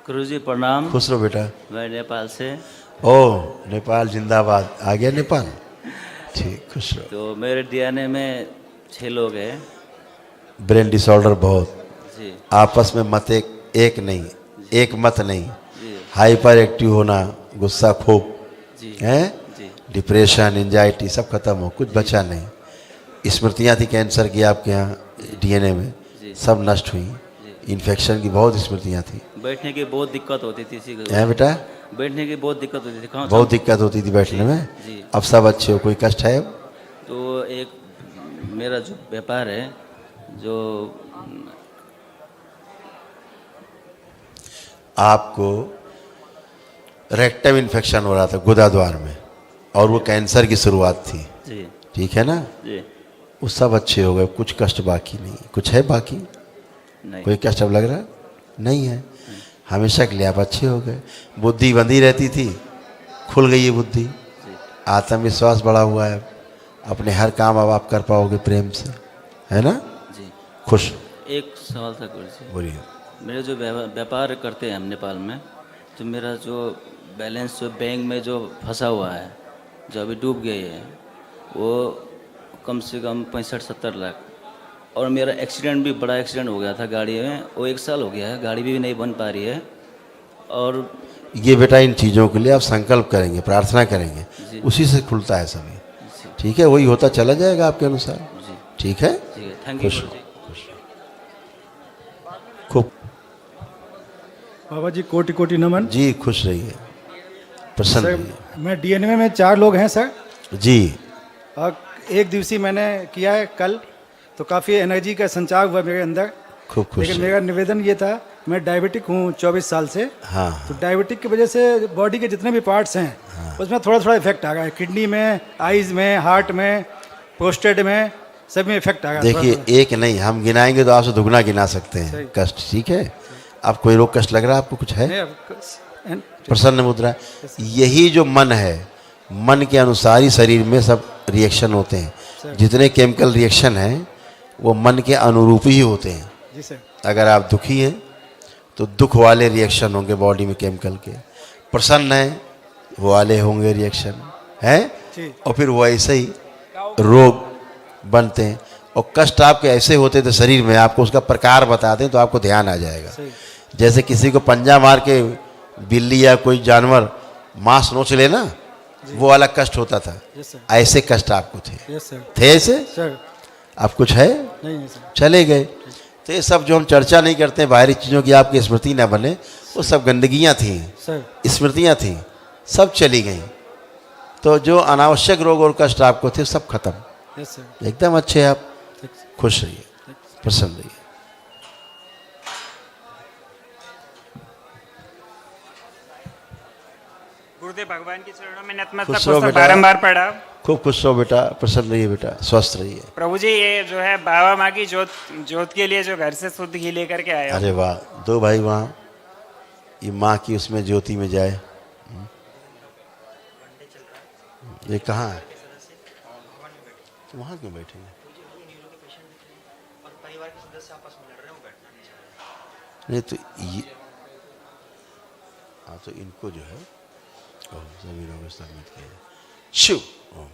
गुरुजी प्रणाम। खुश रहो बेटा। मैं नेपाल से। ओ नेपाल जिंदाबाद, आ गया नेपाल, ठीक, खुश रहो। तो मेरे डीएनए में 6 लोग हैं। ब्रेन डिसऑर्डर बहुत, जी आपस में मत एक नहीं, एक मत नहीं, जी हाइपर एक्टिव होना, गुस्सा खूब जी है, जी डिप्रेशन, एंजाइटी सब खत्म हो, कुछ बचा नहीं। स्मृतियाँ थी कैंसर की आपके यहाँ डीएनए में, जी सब नष्ट हुई। इन्फेक्शन की बहुत स्मृतियाँ थी। बैठने की बहुत दिक्कत होती थी इसी है बेटा, बैठने की बहुत दिक्कत होती थी। कहाँ बहुत दिक्कत होती थी बैठने में। जी अब सब अच्छे हो, कोई कष्ट है अब? तो एक मेरा जो व्यापार है, जो आपको रेक्टम इन्फेक्शन हो रहा था गुदा द्वार में, और वो कैंसर की शुरुआत थी, जी ठीक है ना? जी वो सब अच्छे हो गए, कुछ कष्ट बाकी नहीं। कुछ है बाकी? नहीं। कोई कष्ट अब लग रहा नहीं है? हमेशा के लिए आप अच्छे हो गए। बुद्धि बंधी रहती थी, खुल गई है बुद्धि, आत्मविश्वास बढ़ा हुआ है, अपने हर काम अब आप कर पाओगे प्रेम से, है ना? जी खुश। एक सवाल था गुरुजी। बोलिए। मेरे जो व्यापार करते हैं हम नेपाल में, तो मेरा जो बैलेंस जो बैंक में जो फंसा हुआ है, जो अभी डूब गई है, वो कम से कम 65-70 लाख। और मेरा एक्सीडेंट भी, बड़ा एक्सीडेंट हो गया था गाड़ी में, वो 1 साल हो गया है, गाड़ी भी नहीं बन पा रही है। और ये बेटा इन चीज़ों के लिए आप संकल्प करेंगे, प्रार्थना करेंगे, उसी से खुलता है सभी, ठीक है? वही होता चला जाएगा आपके अनुसार, ठीक है? थैंक यू खुश गुरुजी। खूब बाबा जी कोटि कोटि नमन जी, खुश रहिए, प्रसन्न सर, रहिए। मैं डीएनए में 4 लोग हैं सर, जी, और एक दिवसीय मैंने किया है कल, तो काफ़ी एनर्जी का संचार हुआ मेरे अंदर। खूब खुश लेकिन रहिए। मेरा निवेदन ये था, मैं डायबिटिक हूँ 24 साल से, हाँ तो डायबिटिक की वजह से बॉडी के जितने भी पार्ट्स हैं उसमें थोड़ा थोड़ा इफेक्ट आ रहा है, किडनी में, आइज़ में, हार्ट में, प्रोस्टेट में, सब में इफेक्ट आ रहा है। देखिए, एक नहीं, हम गिनाएंगे तो आपसे दुगना गिना सकते हैं कष्ट, ठीक है? आप कोई रोग कष्ट लग रहा है आपको? कुछ है? प्रसन्न मुद्रा। यही जो मन है, मन के अनुसार ही शरीर में सब रिएक्शन होते हैं। जितने केमिकल रिएक्शन हैं वो मन के अनुरूप ही होते हैं। जी सर। अगर आप दुखी हैं तो दुख वाले रिएक्शन होंगे बॉडी में केमिकल के, प्रसन्न हैं वो वाले होंगे रिएक्शन, है? और फिर वो ऐसे ही रोग बनते हैं। और कष्ट आपके ऐसे होते थे शरीर में, आपको उसका प्रकार बता दें तो आपको ध्यान आ जाएगा। जैसे किसी को पंजा मार के बिल्ली या कोई जानवर मांस नोच ले ना, वो वाला कष्ट होता था, ऐसे कष्ट आपको थे। थे ऐसे? अब कुछ है? नहीं सर। चले गए। तो ये सब जो हम चर्चा नहीं करते हैं, बाहरी चीज़ों की आपकी स्मृति ना बने, वो सब गंदगियाँ थी, स्मृतियाँ थी, सब चली गई। तो जो अनावश्यक रोग और कष्ट आपको थे सब खत्म, एकदम अच्छे आप। खुश रहिए, प्रसन्न रहिए। गुरुदेव भगवान की चरणों में नतमस्तक खुश रहो होकर बेटा, बारंबार पढ़ा। खूब खुश रहो बेटा, प्रसन्न रहिए बेटा, स्वस्थ रहिए। प्रभु जी, ये जो है बाबा माँ की जोत के लिए जो घर से शुद्ध घी लेकर के आया हूं। अरे वाह, दो भाई वहाँ, ये माँ की उसमें ज्योति में जाए। ये कहाँ है? तो वहाँ क्यों बैठेंगे? परिवार के सदस्य आपस में लड़ रहे हो, बैठना नहीं चाहिए। नहीं तो ये, हाँ तो इनको जो है सभी लोग सम्मिलित किया जाए। शिव ओम।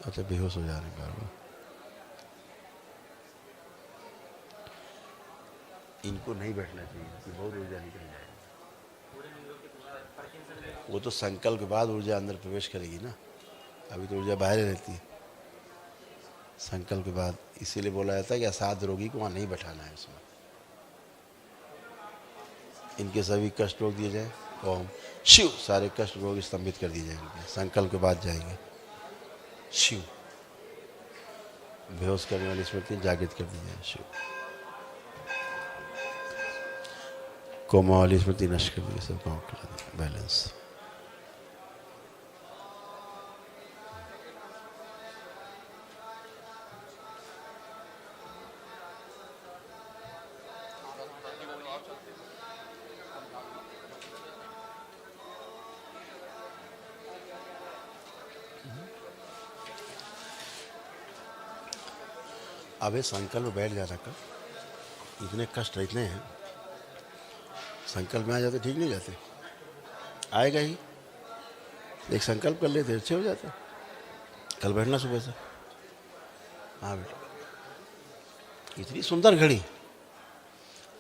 अच्छा बेहोश हो जाने का इनको नहीं बैठना चाहिए कि बहुत ऊर्जा निकल जाएगी। वो तो संकल्प के बाद ऊर्जा अंदर प्रवेश करेगी ना, अभी तो ऊर्जा बाहर रहती है संकल्प के बाद। इसीलिए बोला जाता है कि असाध्य रोगी को वहाँ नहीं बैठाना है। उसमें इनके सभी कष्ट रोक दिए जाए। ओम शिव। सारे कष्ट रोग स्तंभित कर दिए जाएंगे, संकल्प के बाद जाएंगे। शिव। बेहोश करने वाली स्मृति जागृत कर दी जाए। शिव। कोमा वाली स्मृति नष्ट कर दी, सब काम करा दी। बैलेंस। अबे संकल्प बैठ जाना का, इतने कष्ट इतने हैं, संकल्प में आ जाते ठीक नहीं जाते, आएगा ही। एक संकल्प कर लेते अच्छे हो जाते। कल बैठना सुबह से। हाँ बेटा, इतनी सुंदर घड़ी,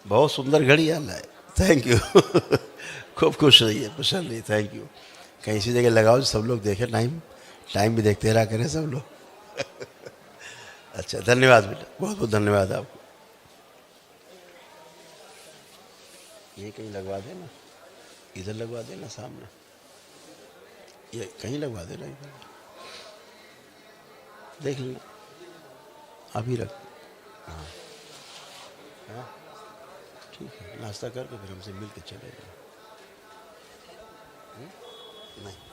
बहुत सुंदर घड़ी यार लाए। Thank you. खूब खुश रहिए, प्रसन्न रहिए। Thank you. कहीं इसी जगह लगाओ सब लोग देखें, टाइम भी देखते रहा करें सब लोग। अच्छा धन्यवाद बेटा, बहुत बहुत धन्यवाद आपको। ये कहीं लगवा देना, इधर लगवा देना सामने, ये कहीं लगवा देना, देख लेना। अभी रख। हाँ हाँ ठीक है, नाश्ता करके फिर हमसे मिल के चले जाओ। नहीं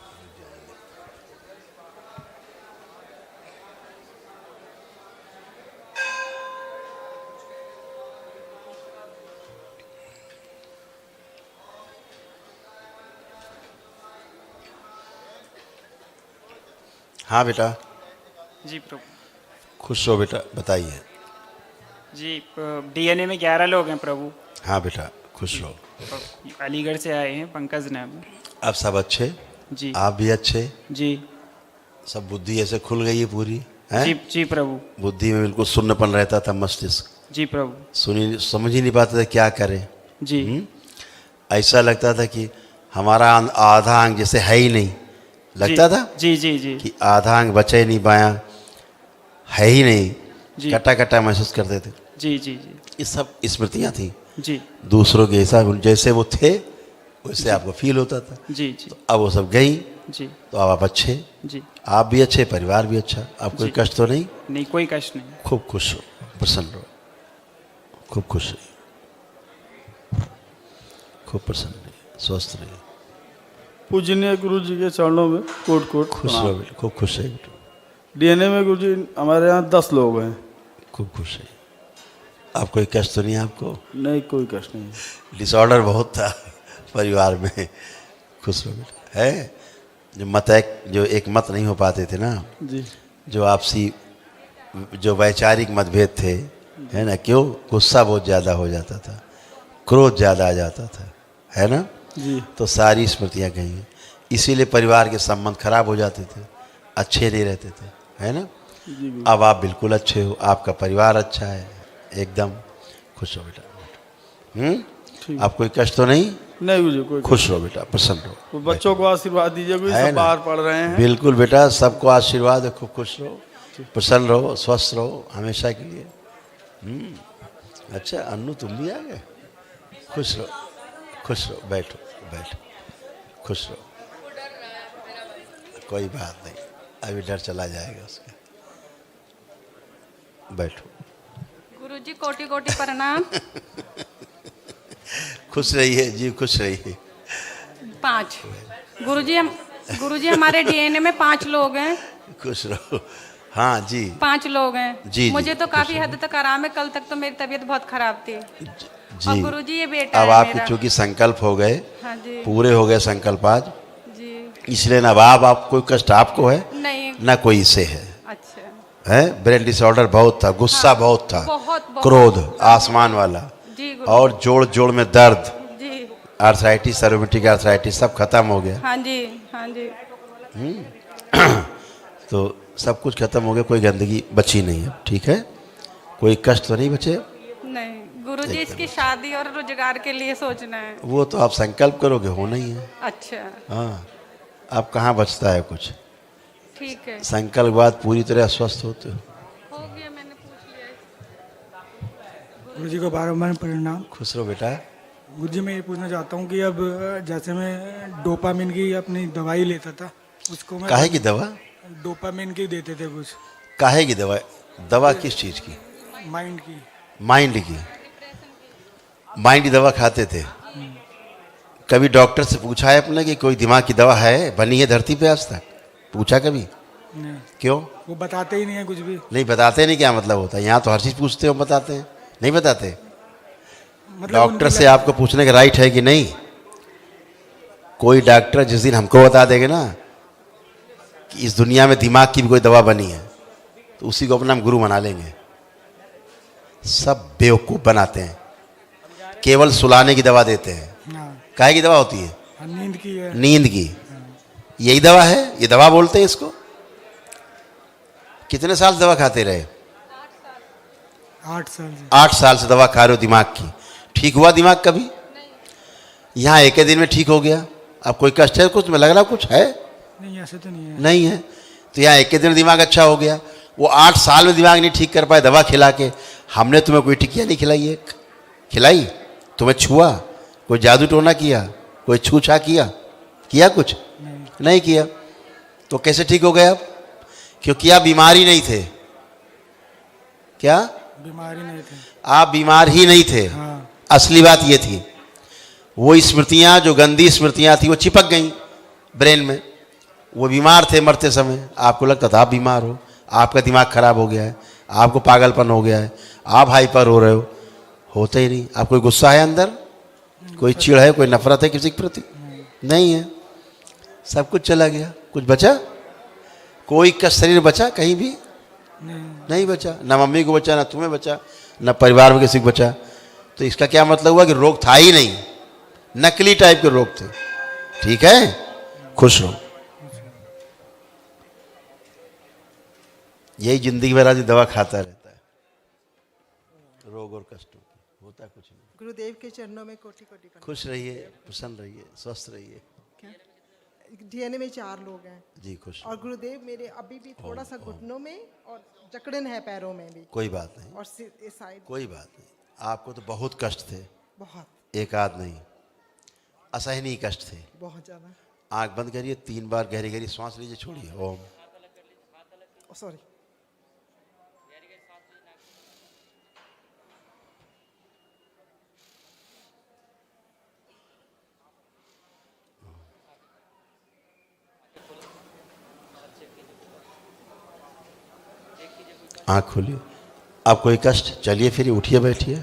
हाँ बेटा। जी प्रभु। खुश हो बेटा, बताइए। जी डीएनए में 11 लोग हैं प्रभु। हाँ बेटा खुश हो। अलीगढ़ से आए हैं, पंकज नाम। अब सब अच्छे? जी। आप भी अच्छे? जी। सब बुद्धि ऐसे खुल गई है पूरी है? जी जी प्रभु। बुद्धि में बिल्कुल शून्यपन रहता था, मस्तिष्क जी प्रभु। समझ ही नहीं पाते थे क्या करें। जी। ऐसा लगता था कि हमारा आधा अंग जैसे है ही नहीं, लगता था जी जी जी कि आधा अंग बचा ही नहीं, बायां है ही नहीं, कटा कटा महसूस करते थे। जी जी जी। ये सब स्मृतियाँ थी जी। दूसरों के ऐसा जैसे वो थे वैसे आपको फील होता था। जी जी। तो अब वो सब गई। जी। तो अब आप अच्छे, जी। आप भी अच्छे, परिवार भी अच्छा, आप कोई कष्ट तो नहीं? नहीं, कोई कष्ट नहीं। खूब खुश हो, प्रसन्न रहो, खूब खुश रहिए, खूब प्रसन्न रहिए, स्वस्थ रहिए। पूजनीय गुरु जी के चरणों में कोट कोट खुश रहो बेटा, खूब खुश रहिए बेटा। डीएनए में गुरु जी हमारे यहाँ 10 लोग हैं। खूब खुश रहिए। आप कोई कष्ट तो नहीं आपको? नहीं, कोई कष्ट नहीं। डिसऑर्डर बहुत था परिवार में। खुश रहो बेटा। है जो एक मत नहीं हो पाते थे ना जी, जो आपसी जो वैचारिक मतभेद थे, है ना, क्यों गुस्सा बहुत ज़्यादा हो जाता था, क्रोध ज़्यादा आ जाता था, है ना जी। तो सारी स्मृतियाँ गई हैं। इसीलिए परिवार के संबंध खराब हो जाते थे, अच्छे नहीं रहते थे, है ना। जी। अब आप बिल्कुल अच्छे हो, आपका परिवार अच्छा है, एकदम खुश हो बेटा। आप कोई कष्ट तो नहीं? नहीं मुझे कोई। खुश रहो बेटा, प्रसन्न रहो। तो बच्चों को आशीर्वाद दीजिए, कोई सब बाहर पढ़ रहे हैं। बिल्कुल बेटा, सबको आशीर्वाद है, खूब खुश रहो, प्रसन्न रहो, स्वस्थ रहो हमेशा के लिए। अच्छा अन्नू तुम भी आ गए? खुश रहो, खुश रहो, बैठो बैठो, खुश रहो, कोई बात नहीं, अभी डर चला जाएगा उसका। बैठो। गुरुजी कोटि कोटि प्रणाम। खुश रहिए जी, खुश रहिए। 5 गुरुजी हमारे डीएनए में 5 लोग हैं। खुश रहो। हाँ जी 5 लोग हैं जी। मुझे तो काफी हद तक आराम है, कल तक तो मेरी तबीयत बहुत खराब थी जी। और गुरुजी ये बेटा अब है आपके मेरा। चूंकि संकल्प हो गए, हाँ जी। पूरे हो गए संकल्प आज, जी इसलिए ना आप कोई कष्ट आपको है नहीं। ना कोई इसे है। अच्छा। है ब्रेन डिसऑर्डर बहुत था, गुस्सा बहुत था, बहुत क्रोध आसमान वाला, जी और जोड़ जोड़ में दर्द, जी। आर्थराइटिस, रोमेटिक आर्थराइटिस सब खत्म हो गया। हाँ जी, हाँ जी। तो सब कुछ खत्म हो गया, कोई गंदगी बची नहीं है। ठीक है, कोई कष्ट तो नहीं बचे। नहीं गुरुजी, इसकी शादी और रोजगार के लिए सोचना है। वो तो आप संकल्प करोगे, होना ही है। अच्छा। हाँ, अब कहाँ बचता है कुछ। ठीक है। संकल्प बाद पूरी तरह स्वस्थ होते हो। हो गया, मैंने पूछ लिया। गुरु जी को बार परिणाम। खुश रहो बेटा। गुरु जी मैं ये पूछना चाहता हूँ कि अब जैसे मैं डोपामिन की अपनी दवाई लेता था, उसको मैं काहे की दवा? डोपामिन की देते थे कुछ। काहे की दवा? दवा किस चीज़ की? माइंड की। माइंड की? माइंड की दवा खाते थे? कभी डॉक्टर से पूछा है अपने कि कोई दिमाग की दवा है, बनी है धरती पे आज तक? पूछा कभी? नहीं। क्यों? वो बताते ही नहीं है कुछ भी। नहीं बताते नहीं, क्या मतलब होता है? यहाँ तो हर चीज़ पूछते हो, बताते हैं? नहीं बताते। मतलब डॉक्टर से आपको पूछने का राइट है कि नहीं? कोई डॉक्टर जिस दिन हमको बता देंगे ना कि इस दुनिया में दिमाग की भी कोई दवा बनी है, तो उसी को अपना हम गुरु बना लेंगे। सब बेवकूफ़ बनाते हैं, केवल सुलाने की दवा देते हैं। काहे की दवा होती है? नींद की है। नींद की। यही दवा है, ये दवा बोलते हैं इसको। कितने साल दवा खाते रहे? 8 साल से। 8 साल से दवा खा रहे हो दिमाग की। ठीक हुआ दिमाग कभी? यहाँ एक ही दिन में ठीक हो गया। अब कोई कष्ट है कुछ में? लग रहा कुछ है? नहीं, ऐसे तो नहीं है। नहीं है। तो यहाँ एक ही दिन में दिमाग अच्छा हो गया। वो 8 साल में दिमाग नहीं ठीक कर पाए दवा खिला के। हमने तुम्हें कोई टिकिया नहीं खिलाई है? खिलाई? तुम्हें छुआ? कोई जादू टोना किया? कोई छूछा किया कुछ? नहीं किया। तो कैसे ठीक हो गए आप? क्योंकि आप बीमार ही नहीं थे। क्या? बीमारी नहीं थे। आप बीमार ही नहीं थे। असली बात ये थी, वो स्मृतियां जो गंदी स्मृतियां थी वो चिपक गई ब्रेन में। वो बीमार थे मरते समय, आपको लगता था आप बीमार हो, आपका दिमाग खराब हो गया है, आपको पागलपन हो गया है, आप हाइपर हो रहे हो। होते ही नहीं। आप कोई गुस्सा है अंदर? कोई चिढ़ है, कोई नफरत है किसी के प्रति? नहीं है। सब कुछ चला गया। कुछ बचा? कोई का शरीर बचा कहीं भी? नहीं बचा। ना मम्मी को बचा, ना तुम्हें बचा, ना परिवार में किसी को बचा। तो इसका क्या मतलब हुआ कि रोग था ही नहीं, नकली टाइप के रोग थे। ठीक है, खुश रहो। यही जिंदगी भर आदमी दवा खाता रहता है, रोग और कष्टों की। होता कुछ नहीं। गुरुदेव के चरणों में कोटि कोटि प्रणाम। खुश रहिए, प्रसन्न रहिए, स्वस्थ रहिए। डीएनए में 4 लोग हैं जी, खुश। और गुरुदेव मेरे अभी भी थोड़ा सा घुटनों में और जकड़न है पैरों में भी। कोई बात नहीं, और इस साइड कोई बात नहीं। आपको तो बहुत कष्ट थे, बहुत, एक आध नहीं, असहनीय कष्ट थे, बहुत ज्यादा। आंख बंद करिए, 3 बार गहरी गहरी सांस लीजिए, छोड़िए। ओम। सॉरी। आँख खोलिए। अब कोई कष्ट? चलिए फिर उठिए, बैठिए।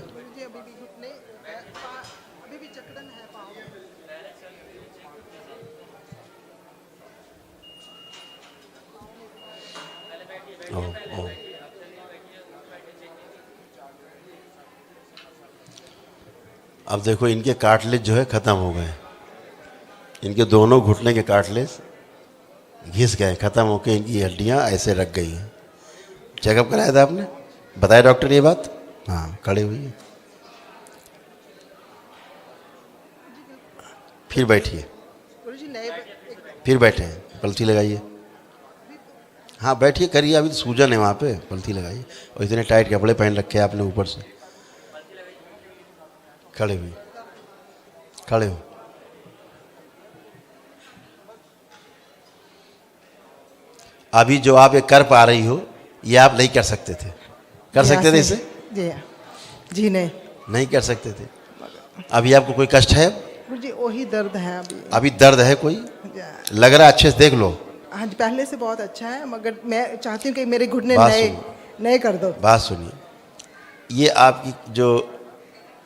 अब देखो इनके कार्टिलेज जो है ख़त्म हो गए। इनके दोनों घुटने के कार्टिलेज घिस गए, ख़त्म होकर इनकी हड्डियाँ ऐसे रख गई हैं। चेकअप कराया था आपने? बताया डॉक्टर ये बात? हाँ, खड़े हुई। फिर बैठिए, फिर बैठे हैं, पलथी लगाइए। हाँ बैठिए, करिए। अभी तो सूजन है वहाँ पे, पलथी लगाइए। और इतने टाइट कपड़े पहन रखे हैं आपने ऊपर से। खड़े हुई, खड़े हो। अभी जो आप ये कर पा रही हो, ये आप नहीं कर सकते थे। कर सकते थे इसे? जी नहीं, नहीं कर सकते थे। अभी आपको कोई कष्ट है? गुरुजी वही दर्द है अभी। अभी दर्द है कोई? लग रहा है? अच्छे से देख लो। हाँ, पहले से बहुत अच्छा है, मगर मैं चाहती हूँ कि मेरे घुटने नए कर दो। बात सुनिए, ये आपकी जो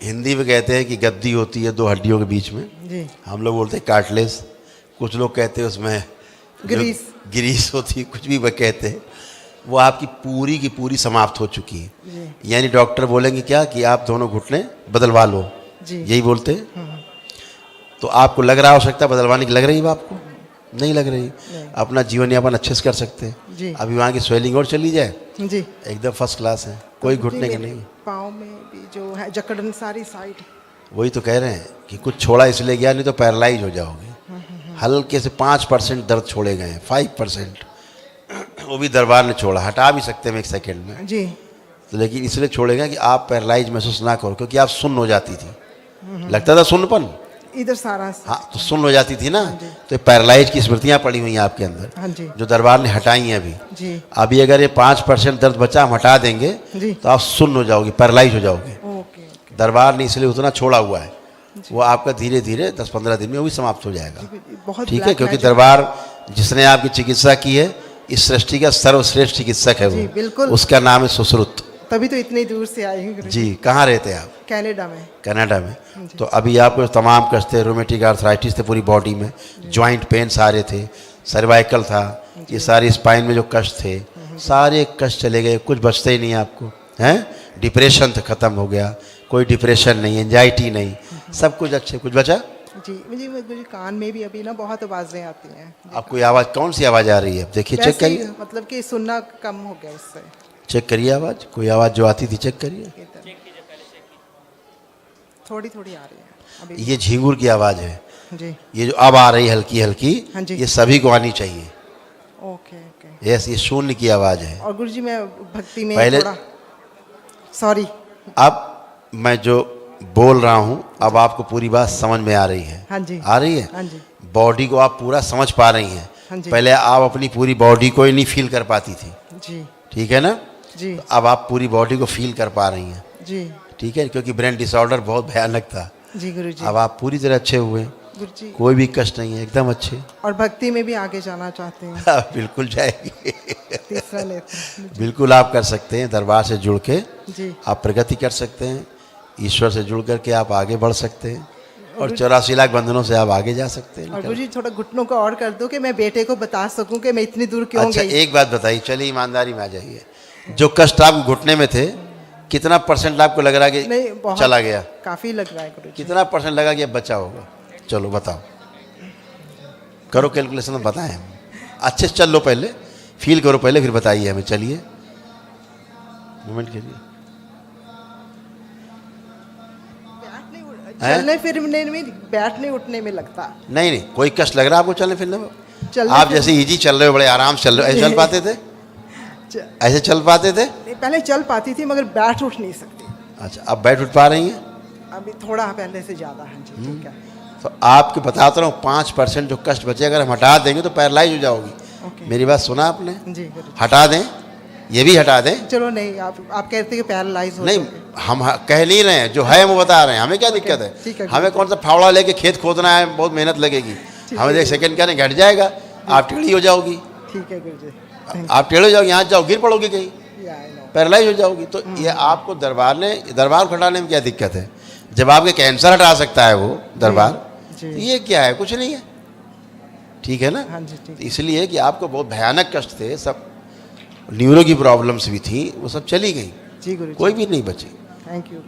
हिंदी में कहते हैं कि गद्दी होती है 2 हड्डियों के बीच में, जी। हम लोग बोलते हैं कार्टिलेज। कुछ लोग कहते हैं उसमें जो ग्रीस। ग्रीस होती है, कुछ भी वह कहते हैं, वो आपकी पूरी की पूरी समाप्त हो चुकी है। जी। यानी डॉक्टर बोलेंगे क्या कि आप दोनों घुटने बदलवा लो, जी। यही बोलते हैं। तो आपको लग रहा आवश्यकता बदलवाने की लग रही है आपको? नहीं लग रही। अपना जीवन यापन अच्छे से कर सकते हैं। जी। अभी वहाँ की स्वेलिंग और चली जाए, जी। एकदम फर्स्ट क्लास है, कोई घुटने का नहीं। पाँव में भी जो है जकड़न सारी साइड। वही तो कह रहे हैं कि कुछ छोड़ा इसलिए गया, नहीं तो पैरालाइज हो जाओगे। हल्के से 5% दर्द छोड़े गए हैं, 5%, वो भी दरबार ने छोड़ा। हटा भी सकते हैं 1 सेकेंड में जी। तो, लेकिन इसलिए छोड़े गए कि आप पैरालाइज महसूस ना करो, क्योंकि आप सुन्न हो जाती थी, लगता था सुन्नपन। इधर सारा। हाँ, तो सुन्न हो जाती थी ना, तो पैरालाइज की स्मृतियाँ पड़ी हुई हैं आपके अंदर, हाँ जी। जो दरबार ने हटाई हैं अभी। जी। अभी अगर ये 5% दर्द बचा हम हटा देंगे जी। तो आप सुन्न हो जाओगे, पैरालाइज हो जाओगे। ओके। दरबार ने इसलिए उतना छोड़ा हुआ है, वो आपका धीरे धीरे 10-15 दिन में वो भी समाप्त हो जाएगा। बहुत ठीक है, black क्योंकि magic। दरबार जिसने आपकी चिकित्सा की है, इस सृष्टि का सर्वश्रेष्ठ चिकित्सक है जी, वो, बिल्कुल। उसका नाम है सुश्रुत। तभी तो इतनी दूर से आए हैं गुरुजी। जी। कहाँ रहते हैं आप? कनाडा में। कनाडा में। तो अभी आपको तमाम कष्ट थे, रोमेटिक आर्थराइटिस थे पूरी बॉडी में, जॉइंट पेन सारे थे, सर्वाइकल था, ये सारे स्पाइन में जो कष्ट थे, सारे कष्ट चले गए, कुछ बचते ही नहीं आपको, हैं? डिप्रेशन था, खत्म हो गया, कोई डिप्रेशन नहीं, एंजाइटी नहीं, सब कुछ अच्छे। कुछ बचा? जी। मुझे कान में भी अभी ना बहुत आवाज़ें आती हैं। आपको आवाज़, कौन सी आवाज़ आ रही है? देखिए, चेक वैसे ही, करिए, मतलब कि सुनना कम हो गया उससे। चेक करिए आवाज़, कोई आवाज़ जो आती थी चेक करिए। थोड़ी थोड़ी आ रही है अभी। ये झींगुर की आवाज़ है। जी। ये जो अब आ रही हल्की हल्की, हाँ जी। ये सभी को आनी चाहिए। Okay okay. यस, ये शून्य की आवाज़ है। और गुरुजी मैं भक्ति में पहले- थोड़ा सॉरी। अब मैं जो बोल रहा हूँ, अब आपको पूरी बात समझ में आ रही है? हाँ जी। आ रही है? हाँ जी। बॉडी को आप पूरा समझ पा रही हैं। हाँ जी। पहले आप अपनी पूरी बॉडी को ही नहीं फील कर पाती थी, जी। ठीक है ना? जी। तो अब आप पूरी बॉडी को फील कर पा रही हैं, जी। ठीक है, क्योंकि ब्रेन डिसऑर्डर बहुत भयानक था। जी गुरुजी। अब आप पूरी तरह अच्छे हुए, गुरुजी। कोई भी कष्ट नहीं है, एकदम अच्छे। और भक्ति में भी आगे जाना चाहते हैं। बिल्कुल जाएगी। तीसरा नेत्र। बिल्कुल आप कर सकते हैं, दरबार से जुड़ के जी। आप प्रगति कर सकते हैं, ईश्वर से जुड़ करके आप आगे बढ़ सकते हैं, और 84 लाख बंधनों से आप आगे जा सकते हैं। और गुरुजी थोड़ा घुटनों को और कर दो कि मैं बेटे को बता सकूं कि मैं इतनी दूर क्यों अच्छा, गई। एक बात बताइए, चलिए ईमानदारी में आ जाइए, जो कष्ट आप घुटने में थे, कितना % आपको लग रहा है नहीं, कि बहुत चला गया? काफी लग रहा है गुरुजी। कितना % लगा कि अब बचा होगा? चलो बताओ, करो कैलकुलेशन, बताएं। अच्छे से चल लो, पहले फील करो, पहले फिर बताइए हमें। चलिए, मोमेंट के लिए चलने फिरने में, बैठने उठने में लगता। नहीं नहीं, कोई कष्ट लग रहा है आपको चलने फिरने में? चलने आप फिर- जैसे इजी चल रहे हो, बड़े आराम से चल रहे हो, ऐसे चल पाते थे? ऐसे चल पाते थे? पहले चल पाती थी मगर बैठ उठ नहीं सकती। अच्छा, अब बैठ उठ पा रही हैं? अभी थोड़ा पहले से ज्यादा है जी। ठीक है। तो आपके बताता रहा हूँ, 5% जो कष्ट बचे अगर हम हटा देंगे तो पैरालाइज हो जाओगी। मेरी बात सुना आपने? जी गुरुजी। हटा दें, ये भी हटा दें। चलो नहीं, आप कहते हैं कि पैरालाइज हो नहीं, जाओगे। हम कह नहीं रहे हैं, जो है वो बता रहे हैं, हमें क्या दिक्कत ठीक है? है, हमें कौन सा फावड़ा लेके खेत खोदना है, बहुत मेहनत लगेगी, हमें 1 सेकंड का नहीं, घट जाएगा, आप टेढ़ी हो जाओगी, ठीक है गुरुजी। आप टेढ़े हो जाओगे, यहाँ जाओ गिर पड़ोगे कहीं, पैरालाइज हो जाओगी। तो ये आपको दरबार को हटाने में क्या दिक्कत है? जब आपके कैंसर हटा सकता है वो दरबार, तो ये क्या है? कुछ नहीं है, ठीक है ना? हाँ जी, ठीक। इसलिए कि आपको बहुत भयानक कष्ट थे, सब न्यूरो की प्रॉब्लम्स भी थी, वो सब चली गई, जी गुरुजी। कोई भी नहीं बची। Thank you.